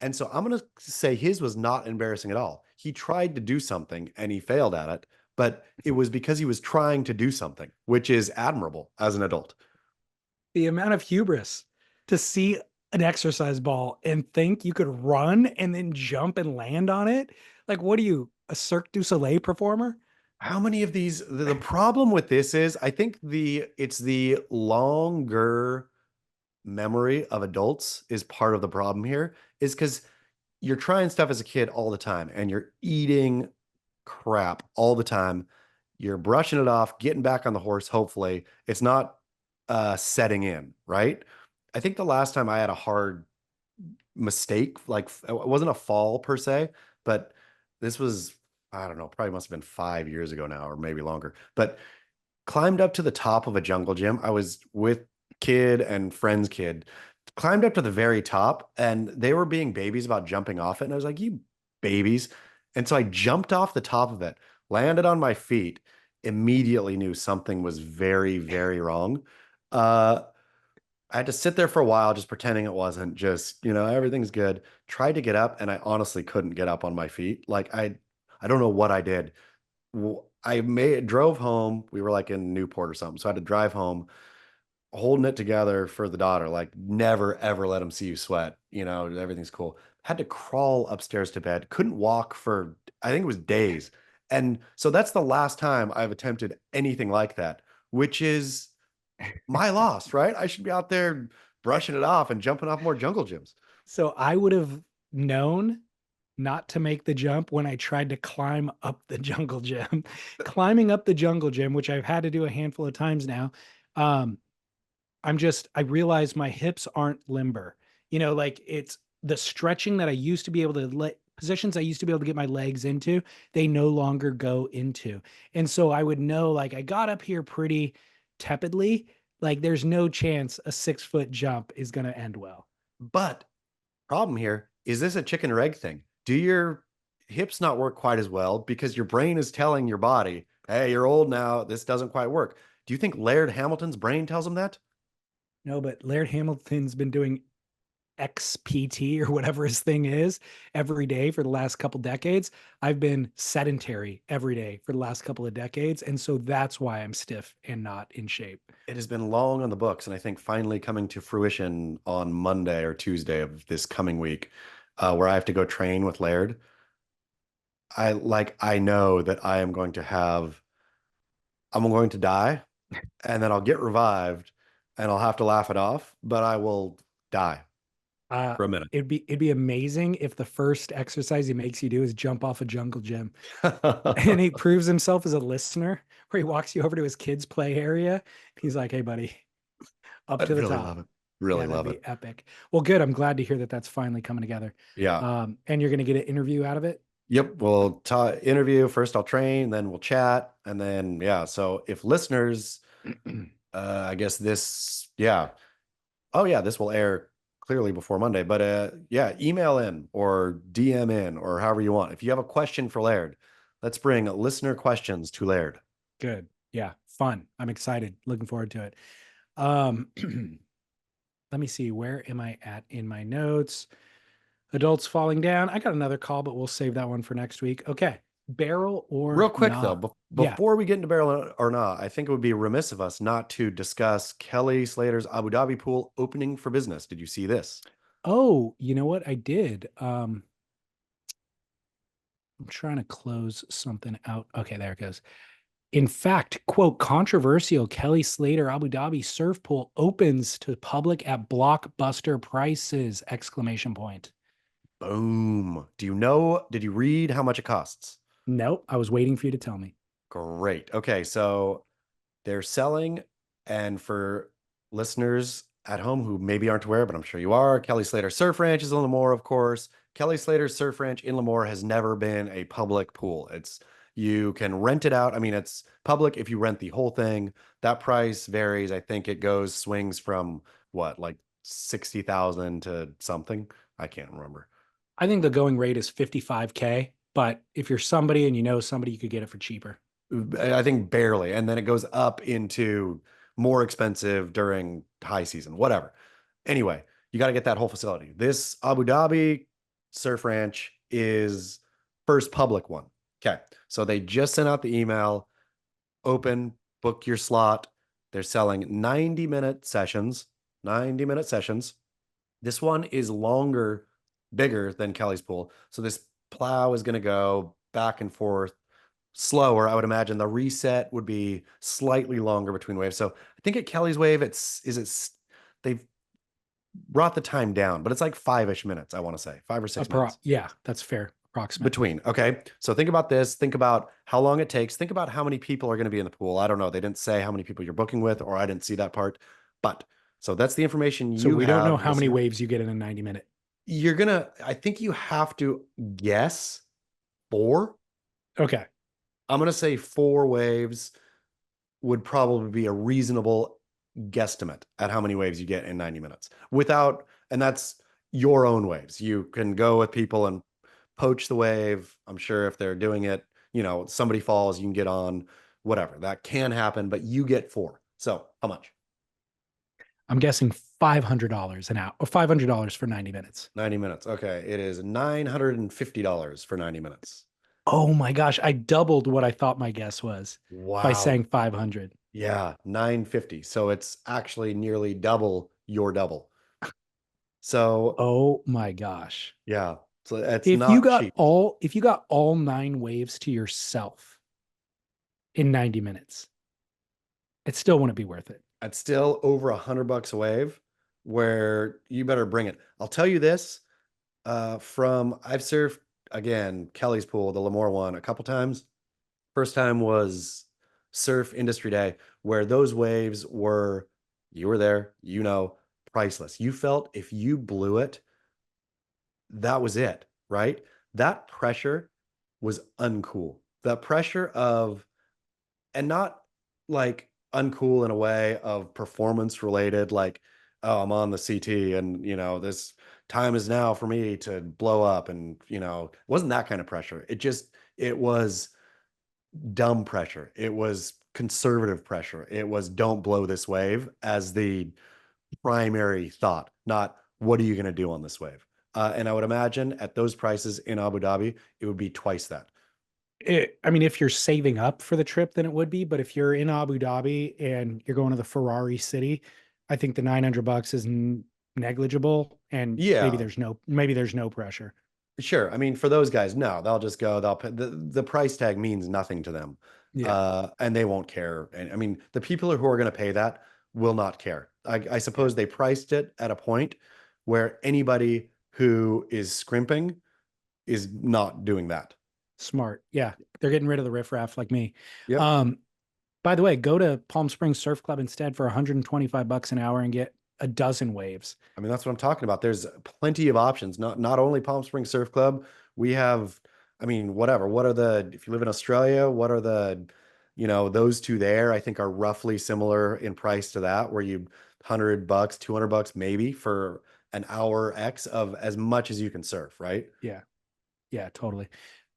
And so I'm going to say his was not embarrassing at all. He tried to do something and he failed at it, but it was because he was trying to do something, which is admirable as an adult. The amount of hubris to see an exercise ball and think you could run and then jump and land on it. Like, what are you, a Cirque du Soleil performer? How many of these, the problem with this is, I think it's the longer memory of adults is part of the problem here, is because you're trying stuff as a kid all the time and you're eating crap all the time. You're brushing it off, getting back on the horse. Hopefully it's not setting in, right? I think the last time I had a hard mistake, like it wasn't a fall per se, but this was, I don't know, probably must have been 5 years ago now, or maybe longer, but climbed up to the top of a jungle gym. I was with kid and friend's kid, climbed up to the very top, and they were being babies about jumping off it. And I was like, you babies. And so I jumped off the top of it, landed on my feet, immediately knew something was very, very wrong. I had to sit there for a while, just pretending it wasn't, just, everything's good. Tried to get up, and I honestly couldn't get up on my feet. Like, I don't know what I did. Drove home. We were like in Newport or something. So I had to drive home, holding it together for the daughter. Like, never, ever let them see you sweat. Everything's cool. Had to crawl upstairs to bed. Couldn't walk for, I think it was days. And so that's the last time I've attempted anything like that, which is my loss, right? I should be out there brushing it off and jumping off more jungle gyms. So I would have known not to make the jump when I tried to climb up the jungle gym. Climbing up the jungle gym, which I've had to do a handful of times now. I realize my hips aren't limber. Like it's the stretching that I used to be able to positions I used to be able to get my legs into, they no longer go into. And so I would know, like, I got up here pretty tepidly. Like there's no chance a 6-foot jump is going to end well. But problem here is this a chicken or egg thing? Do your hips not work quite as well because your brain is telling your body, hey, you're old now, this doesn't quite work? Do you think Laird Hamilton's brain tells him that? No, but Laird Hamilton's been doing XPT or whatever his thing is every day for the last couple decades. I've been sedentary every day for the last couple of decades. And so that's why I'm stiff and not in shape. It has been long on the books, and I think finally coming to fruition on Monday or Tuesday of this coming week, where I have to go train with Laird. I know that I'm going to die, and then I'll get revived, and I'll have to laugh it off, but I will die for a minute. It'd be amazing if the first exercise he makes you do is jump off a jungle gym. And he proves himself as a listener, where he walks you over to his kids' play area. He's like, hey, buddy, up to the really top. love it. Really love That'd it. be epic. Well, good. I'm glad to hear that that's finally coming together. Yeah. And you're going to get an interview out of it? Yep. We'll interview first. I'll train, then we'll chat, and then yeah. So if listeners, I guess this, yeah. Oh yeah, this will air clearly before Monday, but yeah, email in or DM in or however you want. If you have a question for Laird, let's bring listener questions to Laird. Good. Yeah. Fun. I'm excited. Looking forward to it. Let me see. Where am I at in my notes? Adults falling down. I got another call, but we'll save that one for next week. Okay. Barrel or Real quick not? though, before we get into barrel or not, I think it would be remiss of us not to discuss Kelly Slater's Abu Dhabi pool opening for business. Did you see this? Oh, you know what? I did. I'm trying to close something out. Okay, there it goes. In fact, quote, controversial Kelly Slater Abu Dhabi surf pool opens to public at blockbuster prices, exclamation point. Boom. Did you read how much it costs? Nope. I was waiting for you to tell me. Great. Okay. So they're selling, and for listeners at home who maybe aren't aware, but I'm sure you are, Kelly Slater Surf Ranch is in Lemoore, of course. Kelly Slater Surf Ranch in Lemoore has never been a public pool. You can rent it out. I mean, it's public if you rent the whole thing. That price varies. I think it swings from what, like 60,000 to something. I can't remember. I think the going rate is $55K, but if you're somebody and you know somebody, you could get it for cheaper. I think barely. And then it goes up into more expensive during high season, whatever. Anyway, you got to get that whole facility. This Abu Dhabi Surf Ranch is first public one. Okay. So they just sent out the email, open, book your slot. They're selling 90-minute sessions, 90-minute sessions. This one is longer, bigger than Kelly's pool. So this plow is going to go back and forth slower. I would imagine the reset would be slightly longer between waves. So I think at Kelly's wave, they've brought the time down, but it's like 5-ish minutes. I want to say 5 or 6 minutes. Yeah, that's fair. Approximately. Between. Okay. So think about this. Think about how long it takes. Think about how many people are going to be in the pool. I don't know. They didn't say how many people you're booking with, or I didn't see that part. But so that's the information So we don't know how many waves you get in a 90-minute. I think you have to guess 4. Okay. I'm going to say 4 waves would probably be a reasonable guesstimate at how many waves you get in 90 minutes and that's your own waves. You can go with people and poach the wave. I'm sure if they're doing it, somebody falls, you can get on, whatever. That can happen, but you get 4. So how much? I'm guessing $500 an hour, or $500 for 90 minutes. 90 minutes. Okay. It is $950 for 90 minutes. Oh my gosh. I doubled what I thought my guess was by saying 500. Yeah. 950. So it's actually nearly double your double. So, oh my gosh. Yeah. So that's if not you got cheap. if you got all 9 waves to yourself in 90 minutes, it still wouldn't be worth it. It's still over $100 a wave, where you better bring it. I'll tell you this, I've surfed again, Kelly's pool, the Lemoore one, a couple times. First time was Surf Industry Day, where those waves were, you were there, priceless. You felt if you blew it, that was it, right? That pressure was uncool. The pressure of, and not like uncool in a way of performance related, like, oh, I'm on the CT and, this time is now for me to blow up. And, it wasn't that kind of pressure. It was dumb pressure. It was conservative pressure. It was don't blow this wave as the primary thought, not what are you going to do on this wave? And I would imagine at those prices in Abu Dhabi, it would be twice that. I mean, if you're saving up for the trip, then it would be. But if you're in Abu Dhabi and you're going to the Ferrari city, I think the $900 is negligible, and maybe Yeah, there's no pressure. sure. I mean, for those guys, no, they'll just go. They'll pay, the price tag means nothing to them, Yeah, and they won't care. And I mean, the people who are going to pay that will not care. I yeah, suppose they priced it at a point where anybody who is scrimping is not doing that. smart. Yeah, they're getting rid of the riffraff like me. Yep. Um, by the way, go to Palm Springs Surf Club instead for $125 an hour and get a dozen waves. I mean, that's what I'm talking about. There's plenty of options. Not only Palm Springs Surf Club, we have, I mean, whatever. If you live in Australia, what are those two there, I think are roughly similar in price to that, where you $100, $200 maybe for an hour X of as much as you can surf, right? Yeah, yeah, totally.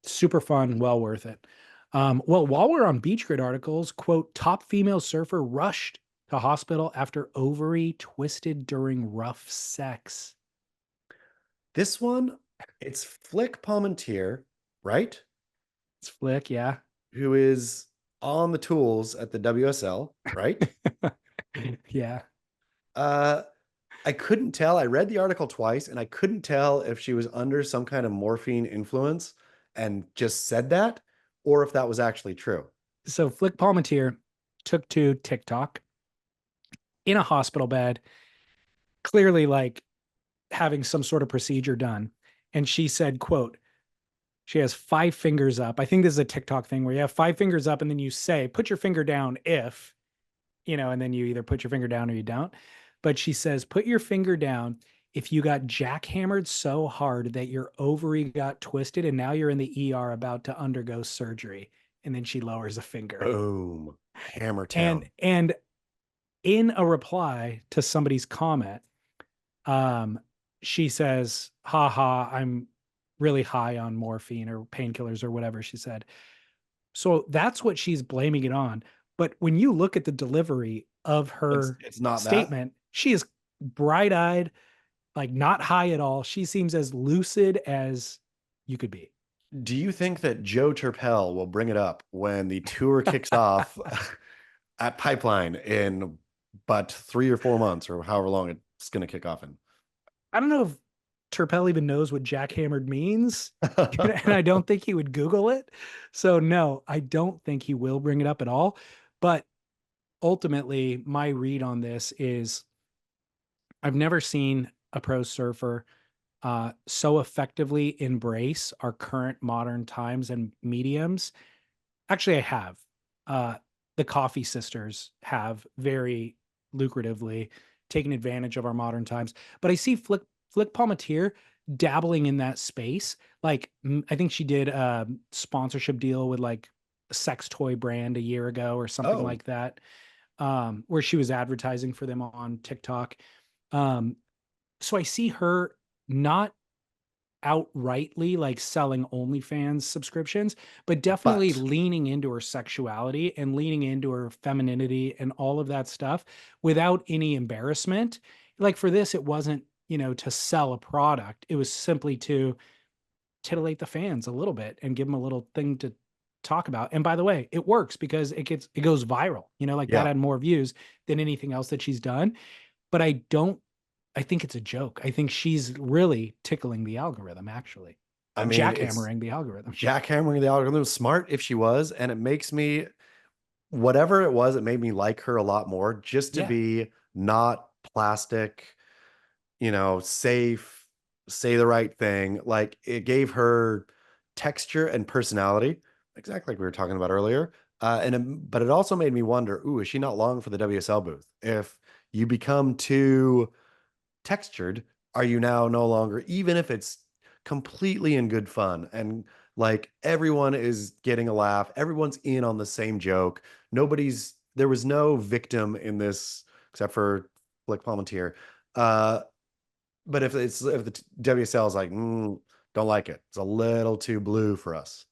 Super fun, well worth it. Well, while we're on Beach Grid articles, quote, top female surfer rushed to hospital after ovary twisted during rough sex. This one, it's Flick Palmentier, right? It's Flick, yeah. Who is on the tools at the WSL, right? Yeah. Uh, I couldn't tell. I read the article twice and I couldn't tell if she was under some kind of morphine influence and just said that, or if that was actually true. So Flick Palmentier took to TikTok in a hospital bed, clearly like having some sort of procedure done. And she said, quote, she has 5 fingers up. I think this is a TikTok thing where you have 5 fingers up and then you say, put your finger down if, and then you either put your finger down or you don't. But she says, put your finger down if you got jackhammered so hard that your ovary got twisted and now you're in the ER about to undergo surgery. And then she lowers a finger. Boom. Hammer town. And in a reply to somebody's comment, she says, haha, I'm really high on morphine or painkillers or whatever she said. So that's what she's blaming it on. But when you look at the delivery of her it's not statement, she is bright-eyed, like not high at all. She seems as lucid as you could be. Do you think that Joe Turpel will bring it up when the tour kicks off at Pipeline in but 3 or 4 months or however long it's going to kick off in? I don't know if Turpel even knows what jackhammered means, and I don't think he would Google it. So no, I don't think he will bring it up at all. But ultimately, my read on this is I've never seen a pro surfer so effectively embrace our current modern times and mediums. Actually, I have. The Coffee Sisters have very lucratively taken advantage of our modern times. But I see Flick Palmentier dabbling in that space. Like, I think she did a sponsorship deal with like a sex toy brand a year ago or something like that, where she was advertising for them on TikTok. So I see her not outrightly like selling OnlyFans subscriptions, but definitely leaning into her sexuality and leaning into her femininity and all of that stuff without any embarrassment. Like for this, it wasn't, to sell a product. It was simply to titillate the fans a little bit and give them a little thing to talk about. And by the way, it works because it goes viral, that had more views than anything else that she's done. But I think it's a joke. I think she's really tickling the algorithm, actually. I mean, jackhammering the algorithm. Jackhammering the algorithm. Smart if she was. And it makes me, whatever it was, it made me like her a lot more just to be not plastic, safe, say the right thing. Like it gave her texture and personality, exactly like we were talking about earlier. But it also made me wonder, ooh, is she not long for the WSL booth? If you become too textured, are you now no longer, even if it's completely in good fun and like everyone is getting a laugh, everyone's in on the same joke, there was no victim in this except for Flick Palmentier. Uh, but if the WSL is like, don't like it, it's a little too blue for us.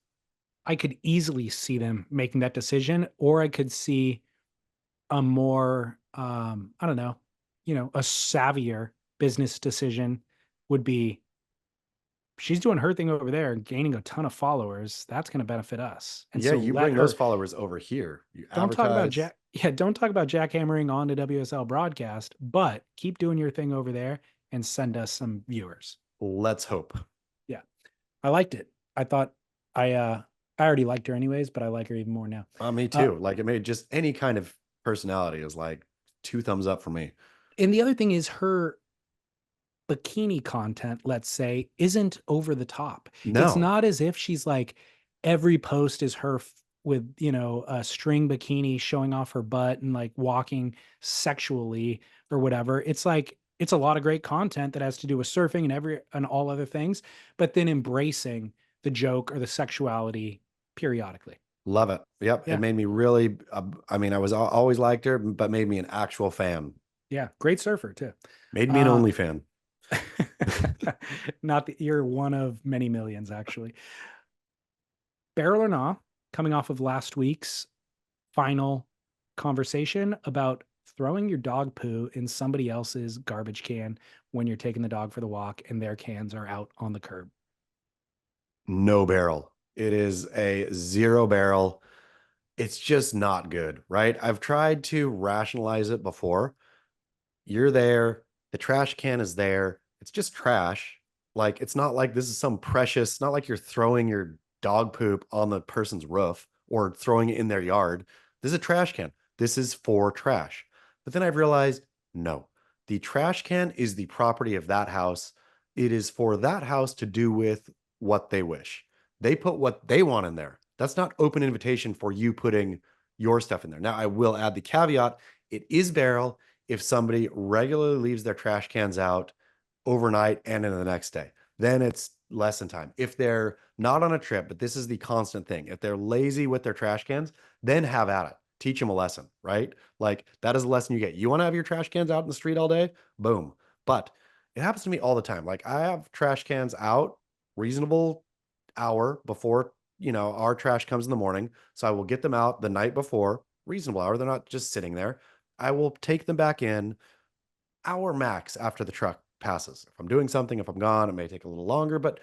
I could easily see them making that decision, or I could see a more, I don't know, a savvier business decision would be, she's doing her thing over there and gaining a ton of followers. That's going to benefit us. And Yeah, so you let bring her, those followers over here. You don't talk about advertise. don't talk about jackhammering on the WSL broadcast, but keep doing your thing over there and send us some viewers. Let's hope. Yeah. I liked it. I thought I already liked her anyways, but I like her even more now. Me too. Like it made just any kind of personality is like 2 thumbs up for me. And the other thing is her bikini content, let's say, isn't over the top. It's No. not as if she's like every post is her with, a string bikini showing off her butt and like walking sexually or whatever. It's like it's a lot of great content that has to do with surfing and all other things, but then embracing the joke or the sexuality periodically. Love it. Yep. Yeah. It made me really, I mean, I was always liked her, but made me an actual fan. Yeah. Great surfer too. Made me an only fan. Not that you're one of many millions, actually. Barrel or Nah, coming off of last week's final conversation about throwing your dog poo in somebody else's garbage can when you're taking the dog for the walk and their cans are out on the curb. No barrel. It is a 0 barrel. It's just not good, right? I've tried to rationalize it before. You're there, the trash can is there. It's just trash. Like it's not like this is some precious, not like you're throwing your dog poop on the person's roof or throwing it in their yard. This is a trash can. This is for trash. But then I've realized, no, the trash can is the property of that house. It is for that house to do with what they wish. They put what they want in there. That's not open invitation for you putting your stuff in there. Now, I will add the caveat. It is barrel if somebody regularly leaves their trash cans out overnight and in the next day. Then it's lesson time. If they're not on a trip, but this is the constant thing, if they're lazy with their trash cans, then have at it. Teach them a lesson, right? Like that is a lesson you get. You want to have your trash cans out in the street all day? Boom. But it happens to me all the time. Like I have trash cans out reasonable hour before, our trash comes in the morning. So I will get them out the night before, reasonable hour. They're not just sitting there. I will take them back in hour max after the truck passes. If I'm doing something, if I'm gone, it may take a little longer, but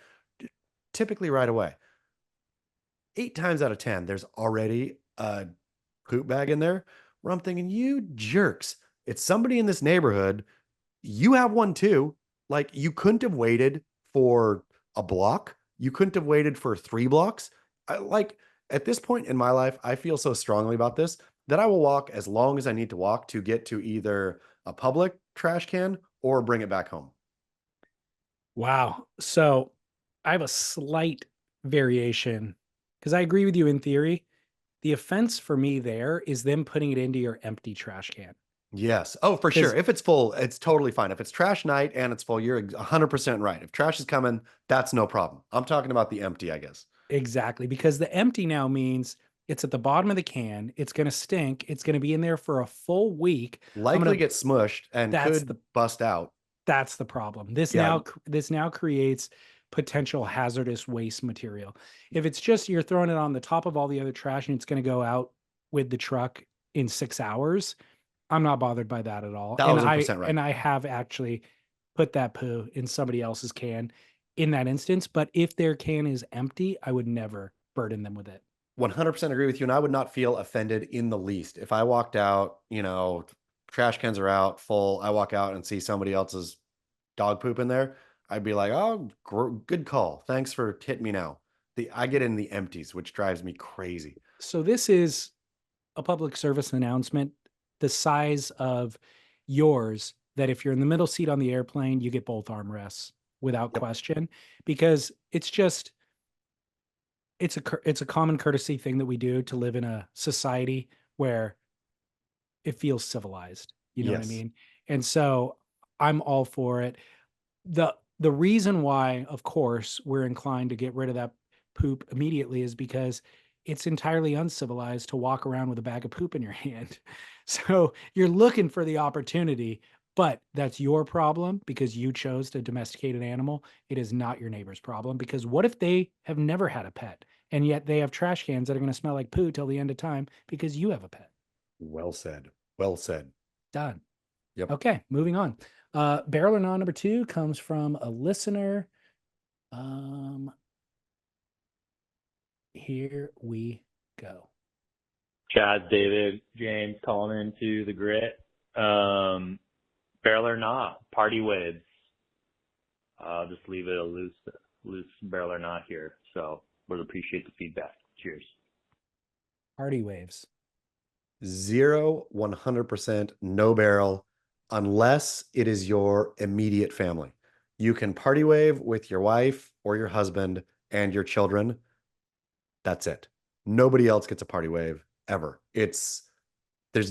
typically right away. 8 times out of 10, there's already a poop bag in there where I'm thinking, you jerks, it's somebody in this neighborhood. You have one too. Like you couldn't have waited for a block. You couldn't have waited for 3 blocks. Like at this point in my life, I feel so strongly about this that I will walk as long as I need to walk to get to either a public trash can or bring it back home. Wow. So I have a slight variation because I agree with you in theory. The offense for me there is them putting it into your empty trash can. Yes. Oh, for sure. If it's full, it's totally fine. If it's trash night and it's full, you're 100% right. If trash is coming, that's no problem. I'm talking about the empty, I guess. Exactly. Because the empty now means it's at the bottom of the can. It's going to stink. It's going to be in there for a full week. Likely get smushed and could bust out. That's the problem. This now creates potential hazardous waste material. If it's just you're throwing it on the top of all the other trash and it's going to go out with the truck in 6 hours, I'm not bothered by that at all. 1000% right. And I have actually put that poo in somebody else's can in that instance. But if their can is empty, I would never burden them with it. 100% agree with you. And I would not feel offended in the least. If I walked out, trash cans are out full, I walk out and see somebody else's dog poop in there, I'd be like, oh, good call. Thanks for hitting me now. I get in the empties, which drives me crazy. So this is a public service announcement the size of yours, that if you're in the middle seat on the airplane, you get both armrests without question, because it's just it's a common courtesy thing that we do to live in a society where it feels civilized. You know what I Yes. mean? And so I'm all for it. The reason why, of course, we're inclined to get rid of that poop immediately is because it's entirely uncivilized to walk around with a bag of poop in your hand. So you're looking for the opportunity, but that's your problem because you chose to domesticate an animal. It is not your neighbor's problem, because what if they have never had a pet and yet they have trash cans that are going to smell like poo till the end of time because you have a pet? Well said. Well said. Done. Yep. Okay, moving on. Barrel or Not number 2 comes from a listener. Here we go. Chad, David, James calling into the grit. Barrel or not, party waves. I'll just leave it a loose barrel or not here. So would appreciate the feedback. Cheers. Party waves. 0, 100% no barrel unless it is your immediate family. You can party wave with your wife or your husband and your children. That's it. Nobody else gets a party wave ever. There's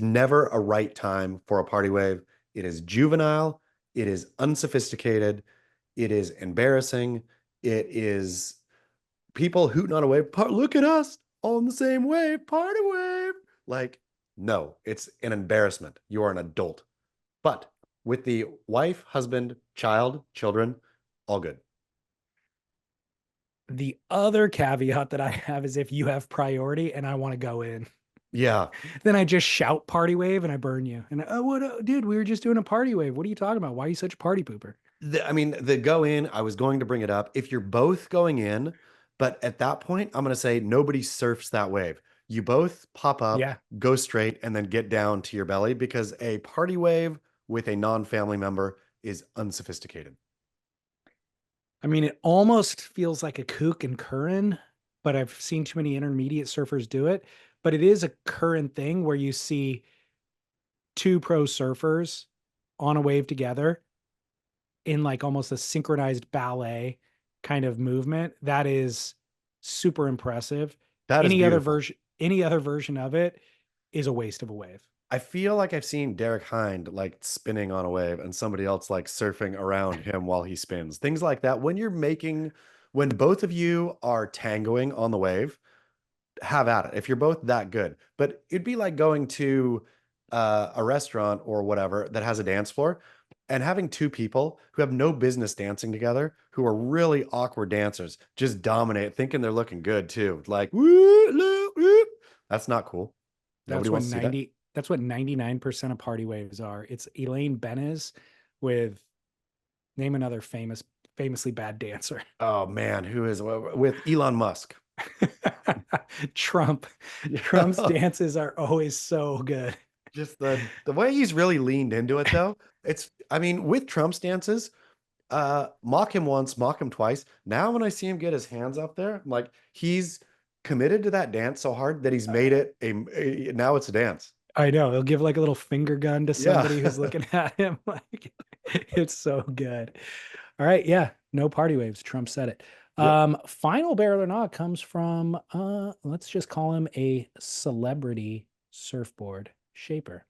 never a right time for a party wave. It is juvenile. It is unsophisticated. It is embarrassing. It is people hooting on a wave. Look at us on the same wave, party wave. Like, no, it's an embarrassment. You are an adult. But with the wife, husband, child, children, all good. The other caveat that I have is if you have priority and I want to go in, Yeah. then I just shout party wave and I burn you. And dude, we were just doing a party wave. What are you talking about? Why are you such a party pooper? The go in, I was going to bring it up. If you're both going in, but at that point, I'm going to say nobody surfs that wave. You both pop up, Yeah. go straight, and then get down to your belly, because a party wave with a non-family member is unsophisticated. I mean, it almost feels like a kook and curran, but I've seen too many intermediate surfers do it. But it is a current thing where you see two pro surfers on a wave together in like almost a synchronized ballet kind of movement. That is super impressive. That is beautiful. Any other version of it is a waste of a wave. I feel like I've seen 𝐷𝐸𝐼nd like spinning on a wave and somebody else like surfing around him while he spins. Things like that. When both of you are tangoing on the wave, have at it if you're both that good. But it'd be like going to a restaurant or whatever that has a dance floor and having two people who have no business dancing together, who are really awkward dancers, just dominate, thinking they're looking good too. Like, woo, woo, woo. That's not cool. Nobody wants to see that. That's what 99% of party waves are. It's Elaine Benez with name another famously bad dancer. Oh man, who is with Elon Musk? Trump. Trump's dances are always so good. Just the way he's really leaned into it though. With Trump's dances, mock him once, mock him twice. Now when I see him get his hands up there, I'm like, he's committed to that dance so hard that he's made it now it's a dance. I know. He'll give like a little finger gun to somebody who's looking at him. Like, it's so good. All right. Yeah. No party waves. Trump said it. Yep. Final barrel or not comes from, let's just call him a celebrity surfboard shaper.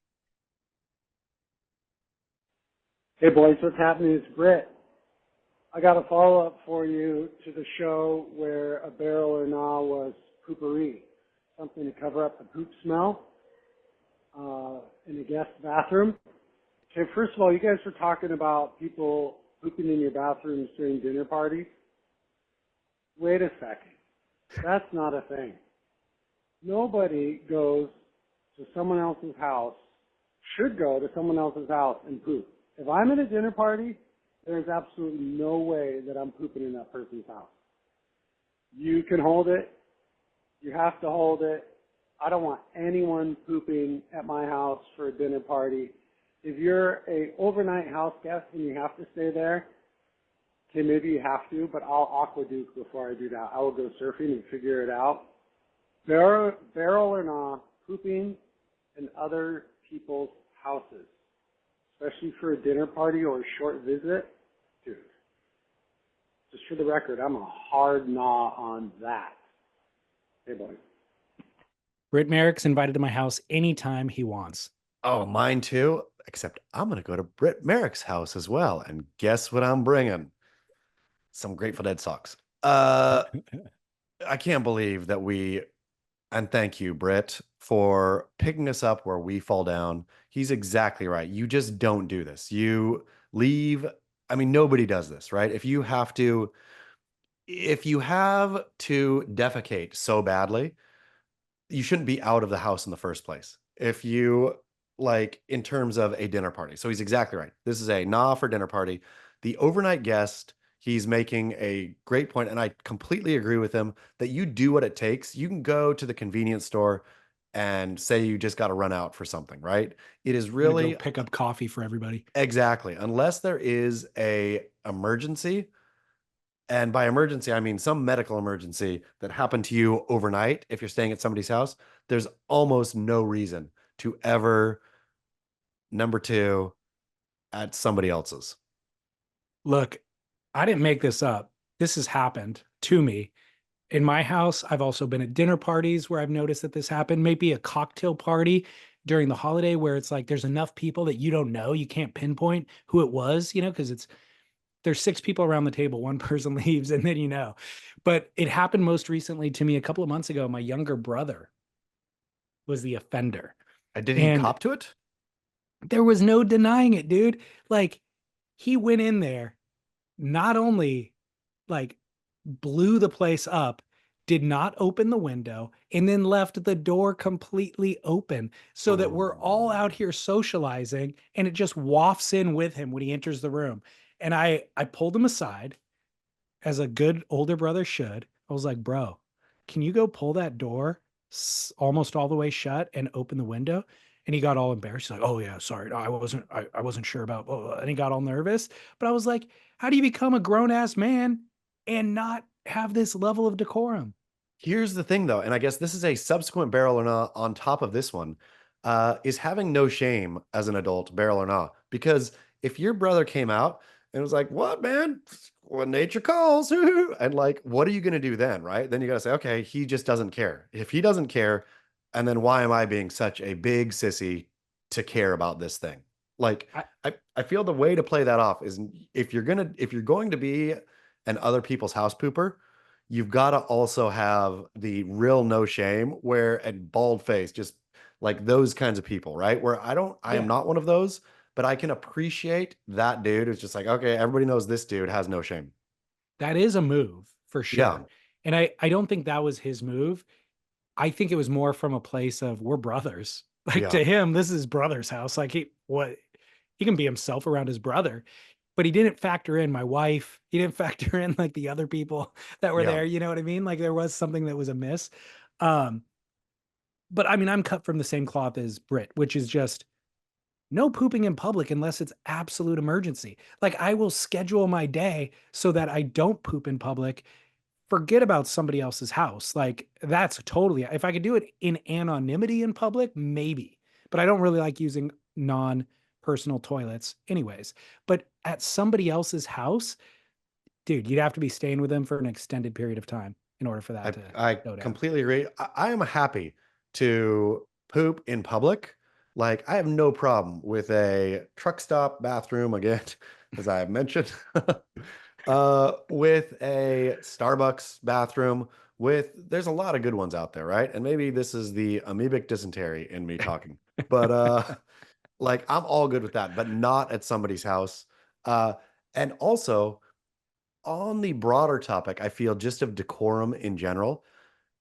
Hey boys, what's happening? It's Britt. I got a follow-up for you to the show where a barrel or nah was poopery, something to cover up the poop smell in a guest bathroom. Okay, first of all, you guys were talking about people pooping in your bathrooms during dinner parties. Wait a second. That's not a thing. Nobody goes to someone else's house, should go to someone else's house and poop. If I'm at a dinner party, there's absolutely no way that I'm pooping in that person's house. You can hold it. You have to hold it. I don't want anyone pooping at my house for a dinner party. If you're a overnight house guest and you have to stay there, okay, maybe you have to, but I'll aquaduke before I do that. I will go surfing and figure it out. Barrel or not, pooping in other people's houses, especially for a dinner party or a short visit, dude. Just for the record, I'm a hard nah on that. Hey, boys. Britt Merrick's invited to my house anytime he wants. Oh, mine too. Except I'm going to go to Britt Merrick's house as well. And guess what I'm bringing? Some Grateful Dead socks. I can't believe that and thank you, Britt, for picking us up where we fall down. He's exactly right. You just don't do this. You leave. I mean, nobody does this, right? If you have to defecate so badly, you shouldn't be out of the house in the first place. If you like in terms of a dinner party. So he's exactly right. This is a nah for dinner party. The overnight guest, he's making a great point, and I completely agree with him that you do what it takes. You can go to the convenience store and say you just got to run out for something, right? It is I'm gonna really go pick up coffee for everybody. exactly, unless there is a emergency, and by emergency, I mean some medical emergency that happened to you overnight. If you're staying at somebody's house, there's almost no reason to ever number two at somebody else's. Look, I didn't make this up. This has happened to me. In my house, I've also been at dinner parties where I've noticed that this happened. Maybe a cocktail party during the holiday where it's like there's enough people that you don't know, you can't pinpoint who it was, because there's 6 people around the table, one person leaves, and then you know. But it happened most recently to me a couple of months ago. My younger brother was the offender. Did he And cop to it? there was no denying it, dude. Like, he went in there, not only like blew the place up, did not open the window, and then left the door completely open so that we're all out here socializing, and it just wafts in with him when he enters the room. And I pulled him aside, as a good older brother should. I was like, bro, can you go pull that door almost all the way shut and open the window? And he got all embarrassed. He's like, oh yeah, sorry. No, I wasn't sure about, blah, blah. And he got all nervous. But I was like, how do you become a grown ass man and not have this level of decorum? Here's the thing, though, and I guess this is a subsequent barrel or not on top of this one, is having no shame as an adult, barrel or not. Because if your brother came out and was like, "What, man? When nature calls," and like, what are you going to do then, right? Then you got to say, "Okay, he just doesn't care. If he doesn't care, and then why am I being such a big sissy to care about this thing?" Like, I feel the way to play that off is if you're going to be an other people's house pooper, you've got to also have the real no shame where and bald face, just like those kinds of people, right? Where I am not one of those, but I can appreciate that dude who's just like, okay, everybody knows this dude has no shame. That is a move for sure. Yeah. And I don't think that was his move. I think it was more from a place of we're brothers. Like, to him, this is his brother's house. Like, he can be himself around his brother, but he didn't factor in my wife. He didn't factor in like the other people that were there. You know what I mean? Like, there was something that was amiss. But I mean, I'm cut from the same cloth as Britt, which is just no pooping in public unless it's absolute emergency. Like, I will schedule my day so that I don't poop in public. Forget about somebody else's house. Like, that's totally, if I could do it in anonymity in public, maybe, but I don't really like using non-personal toilets anyways. But at somebody else's house, dude, you'd have to be staying with them for an extended period of time in order for that to I go down. completely agree. I am happy to poop in public. Like, I have no problem with a truck stop bathroom, again, as I have mentioned, with a Starbucks bathroom. There's a lot of good ones out there, right? And maybe this is the amoebic dysentery in me talking, but like, I'm all good with that, but not at somebody's house. And also, on the broader topic, I feel just of decorum in general,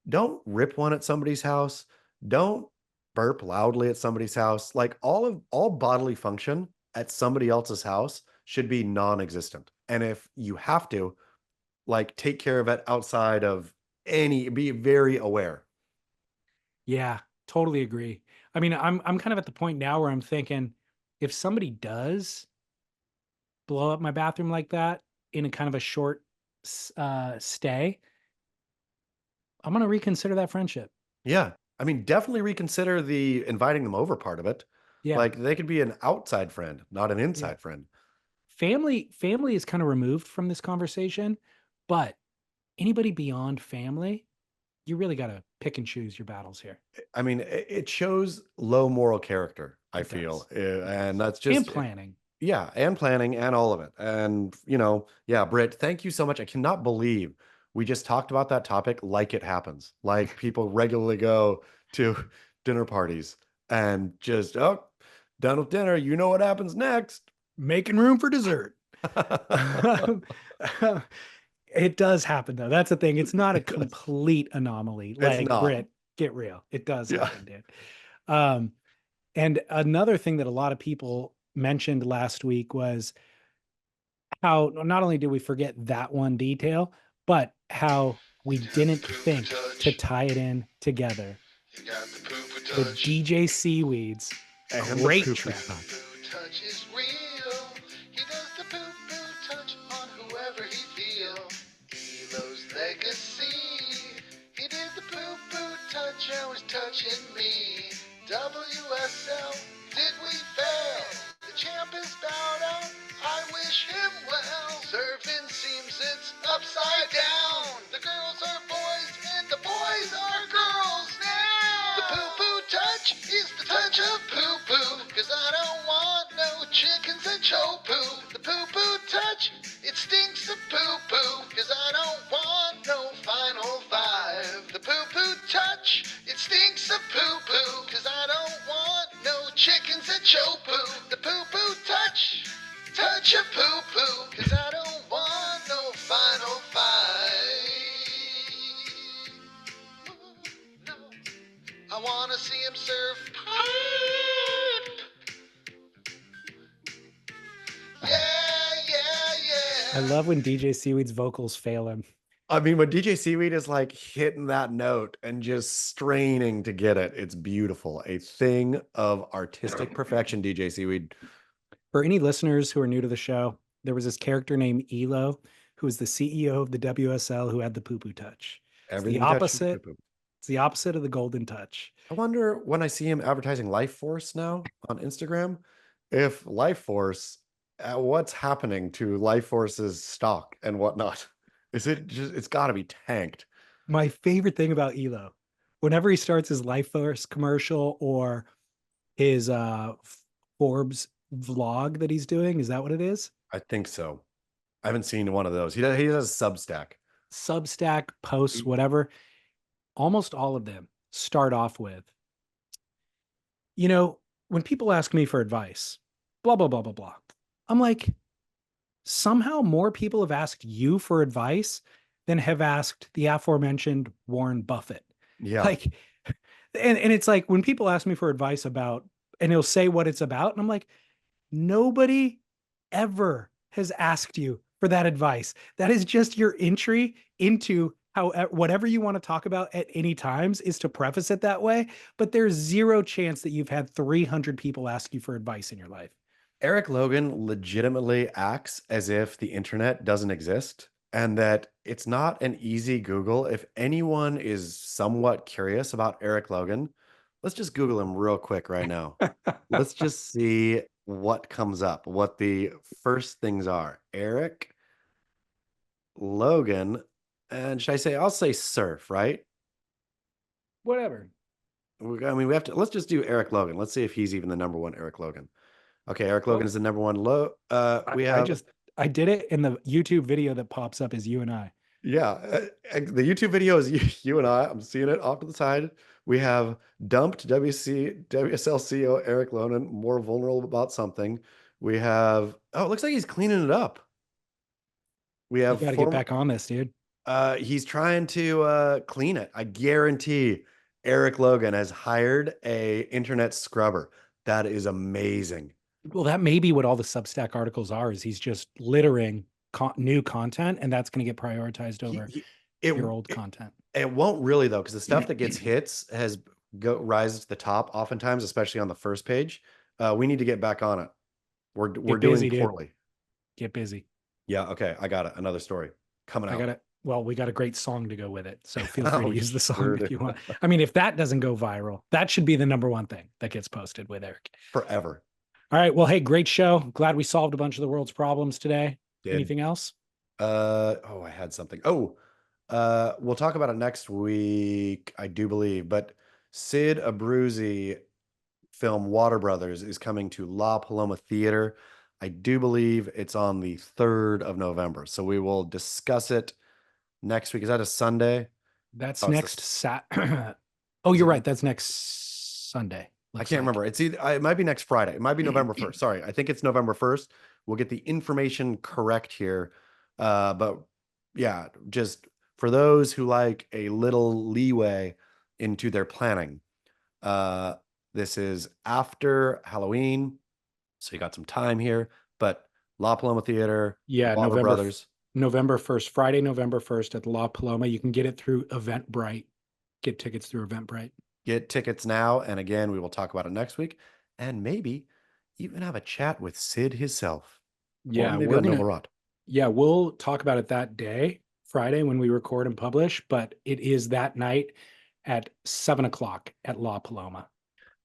don't rip one at somebody's house. Don't burp loudly at somebody's house. Like, all bodily function at somebody else's house should be non-existent. And if you have to, like, take care of it outside of be very aware. Yeah, totally agree. I mean, I'm kind of at the point now where I'm thinking, if somebody does blow up my bathroom like that in a kind of a short stay, I'm going to reconsider that friendship. Yeah. I mean, definitely reconsider the inviting them over part of it. Yeah. Like, they could be an outside friend, not an inside friend. Family is kind of removed from this conversation, but anybody beyond family, you really got to pick and choose your battles here. I mean, it shows low moral character, I It feel. does. And that's just And planning. Yeah, and planning and all of it. And, yeah, Britt, thank you so much. I cannot believe we just talked about that topic like it happens. Like people regularly go to dinner parties and just, oh, done with dinner. You know what happens next. Making room for dessert. It does happen though. That's the thing. It's not a complete anomaly. Like Britt, get real. It does happen, dude. And another thing that a lot of people mentioned last week was how not only did we forget that one detail, but how we didn't think to tie it in together. The DJ Seaweeds, great track. Touch is real. He does the poo-poo touch on whoever he feels. 𝐓𝐿's legacy. He did the poo-poo touch, now he's touching me. WSL, did we fail? The champ is bowed out, I wish him well. Surfing seems it's upside down. The girls are boys and the boys are girls now. The poo-poo touch is the touch of poo-poo, 'cause I don't want no chickens and 𝐉𝐻-poo. The poo-poo touch, it stinks of poo-poo, 'cause I don't want no final five. The poo-poo touch, it stinks of poo-poo, 'cause I don't want no chickens and 𝐉𝐻-poo. The poo-poo touch, touch of poo-poo, 'cause I don't want no final five. No, I wanna see him surf pipe. Yeah. I love when DJ Seaweed's vocals fail him. I mean, when DJ Seaweed is like hitting that note and just straining to get it, it's beautiful. A thing of artistic perfection, DJ Seaweed. For any listeners who are new to the show, there was this character named 𝐓𝐿, who was the CEO of the WSL, who had the poo-poo touch. It's the opposite. It's the opposite of the golden touch. I wonder when I see him advertising Life Force now on Instagram, if Life Force, what's happening to Life Force's stock and whatnot? Is it just, it's got to be tanked. My favorite thing about 𝐓𝐿, whenever he starts his Life Force commercial or his Forbes vlog that he's doing, is that what it is? I think so. I haven't seen one of those. He does Substack posts, whatever. Almost all of them start off with, when people ask me for advice, blah, blah, blah, blah, blah. I'm like, somehow more people have asked you for advice than have asked the aforementioned Warren Buffett. Yeah. Like, and it's like when people ask me for advice about, and he'll say what it's about, and I'm like, nobody ever has asked you for that advice. That is just your entry into whatever you want to talk about at any times is to preface it that way. But there's zero chance that you've had 300 people ask you for advice in your life. Eric Logan legitimately acts as if the internet doesn't exist and that it's not an easy Google. If anyone is somewhat curious about Eric Logan, let's just Google him real quick right now. Let's just see what comes up, what the first things are. Eric Logan, and I'll say surf, right? Whatever. I mean, let's just do Eric Logan. Let's see if he's even the number one Eric Logan. Okay, Eric Logan is the number one. I did it in the YouTube video that pops up as you and I. Yeah, the YouTube video is you and I. I'm seeing it off to the side. We have dumped WSL CEO Eric Logan, more vulnerable about something. We have, it looks like he's cleaning it up. We have got to get back on this, dude. He's trying to clean it. I guarantee Eric Logan has hired a internet scrubber. That is amazing. Well, that may be what all the Substack articles are, is he's just littering new content, and that's going to get prioritized over your old content. It won't really, though, because the stuff that gets hits rises to the top oftentimes, especially on the first page. We need to get back on it. We're doing poorly. Dude. Get busy. Yeah, okay. I got it. Another story coming out. Well, we got a great song to go with it. So feel free to use the song if you want. I mean, if that doesn't go viral, that should be the number one thing that gets posted with Eric. Forever. All right. Well, hey, great show. Glad we solved a bunch of the world's problems today. Anything else? I had something. We'll talk about it next week, I do believe. But Sid Abruzzi film Water Brothers is coming to La Paloma Theater. I do believe it's on the 3rd of November. So we will discuss it next week. Is that a Sunday? That's Oh, it's next the- Sat. Oh, Is you're it- right. That's next Sunday. I looks can't like. remember. It's either it might be next Friday. It might be November 1st. Sorry. I think it's November 1st. We'll get the information correct here. But yeah, just for those who like a little leeway into their planning. This is after Halloween, so you got some time here. But La Paloma Theater, Yeah, Water November Brothers. November 1st, Friday, November 1st at the La Paloma. You can get it through Eventbrite. Get tickets through Eventbrite. Get tickets now, and again, we will talk about it next week, and maybe even have a chat with Sid himself. Yeah, or maybe we're on gonna. Noble Rod. Yeah, we'll talk about it that day, Friday, when we record and publish. But it is that night at 7:00 at La Paloma.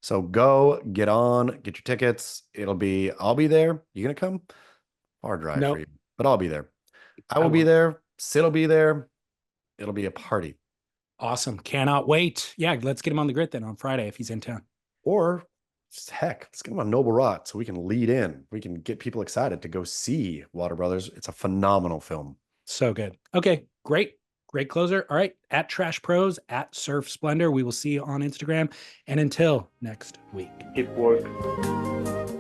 So go get your tickets. I'll be there. You gonna come? Far drive Nope. for you, but I'll be there. I will I be will. there. Sid will be there. It'll be a party. Awesome. Cannot wait. Yeah, let's get him on the grid then on Friday if he's in town. Or just heck, let's get him on Noble Rot so we can lead in. We can get people excited to go see Water Brothers. It's a phenomenal film. So good. Okay, great. Great closer. All right. At Trash Pros, at Surf Splendor. We will see you on Instagram. And until next week. Keep work.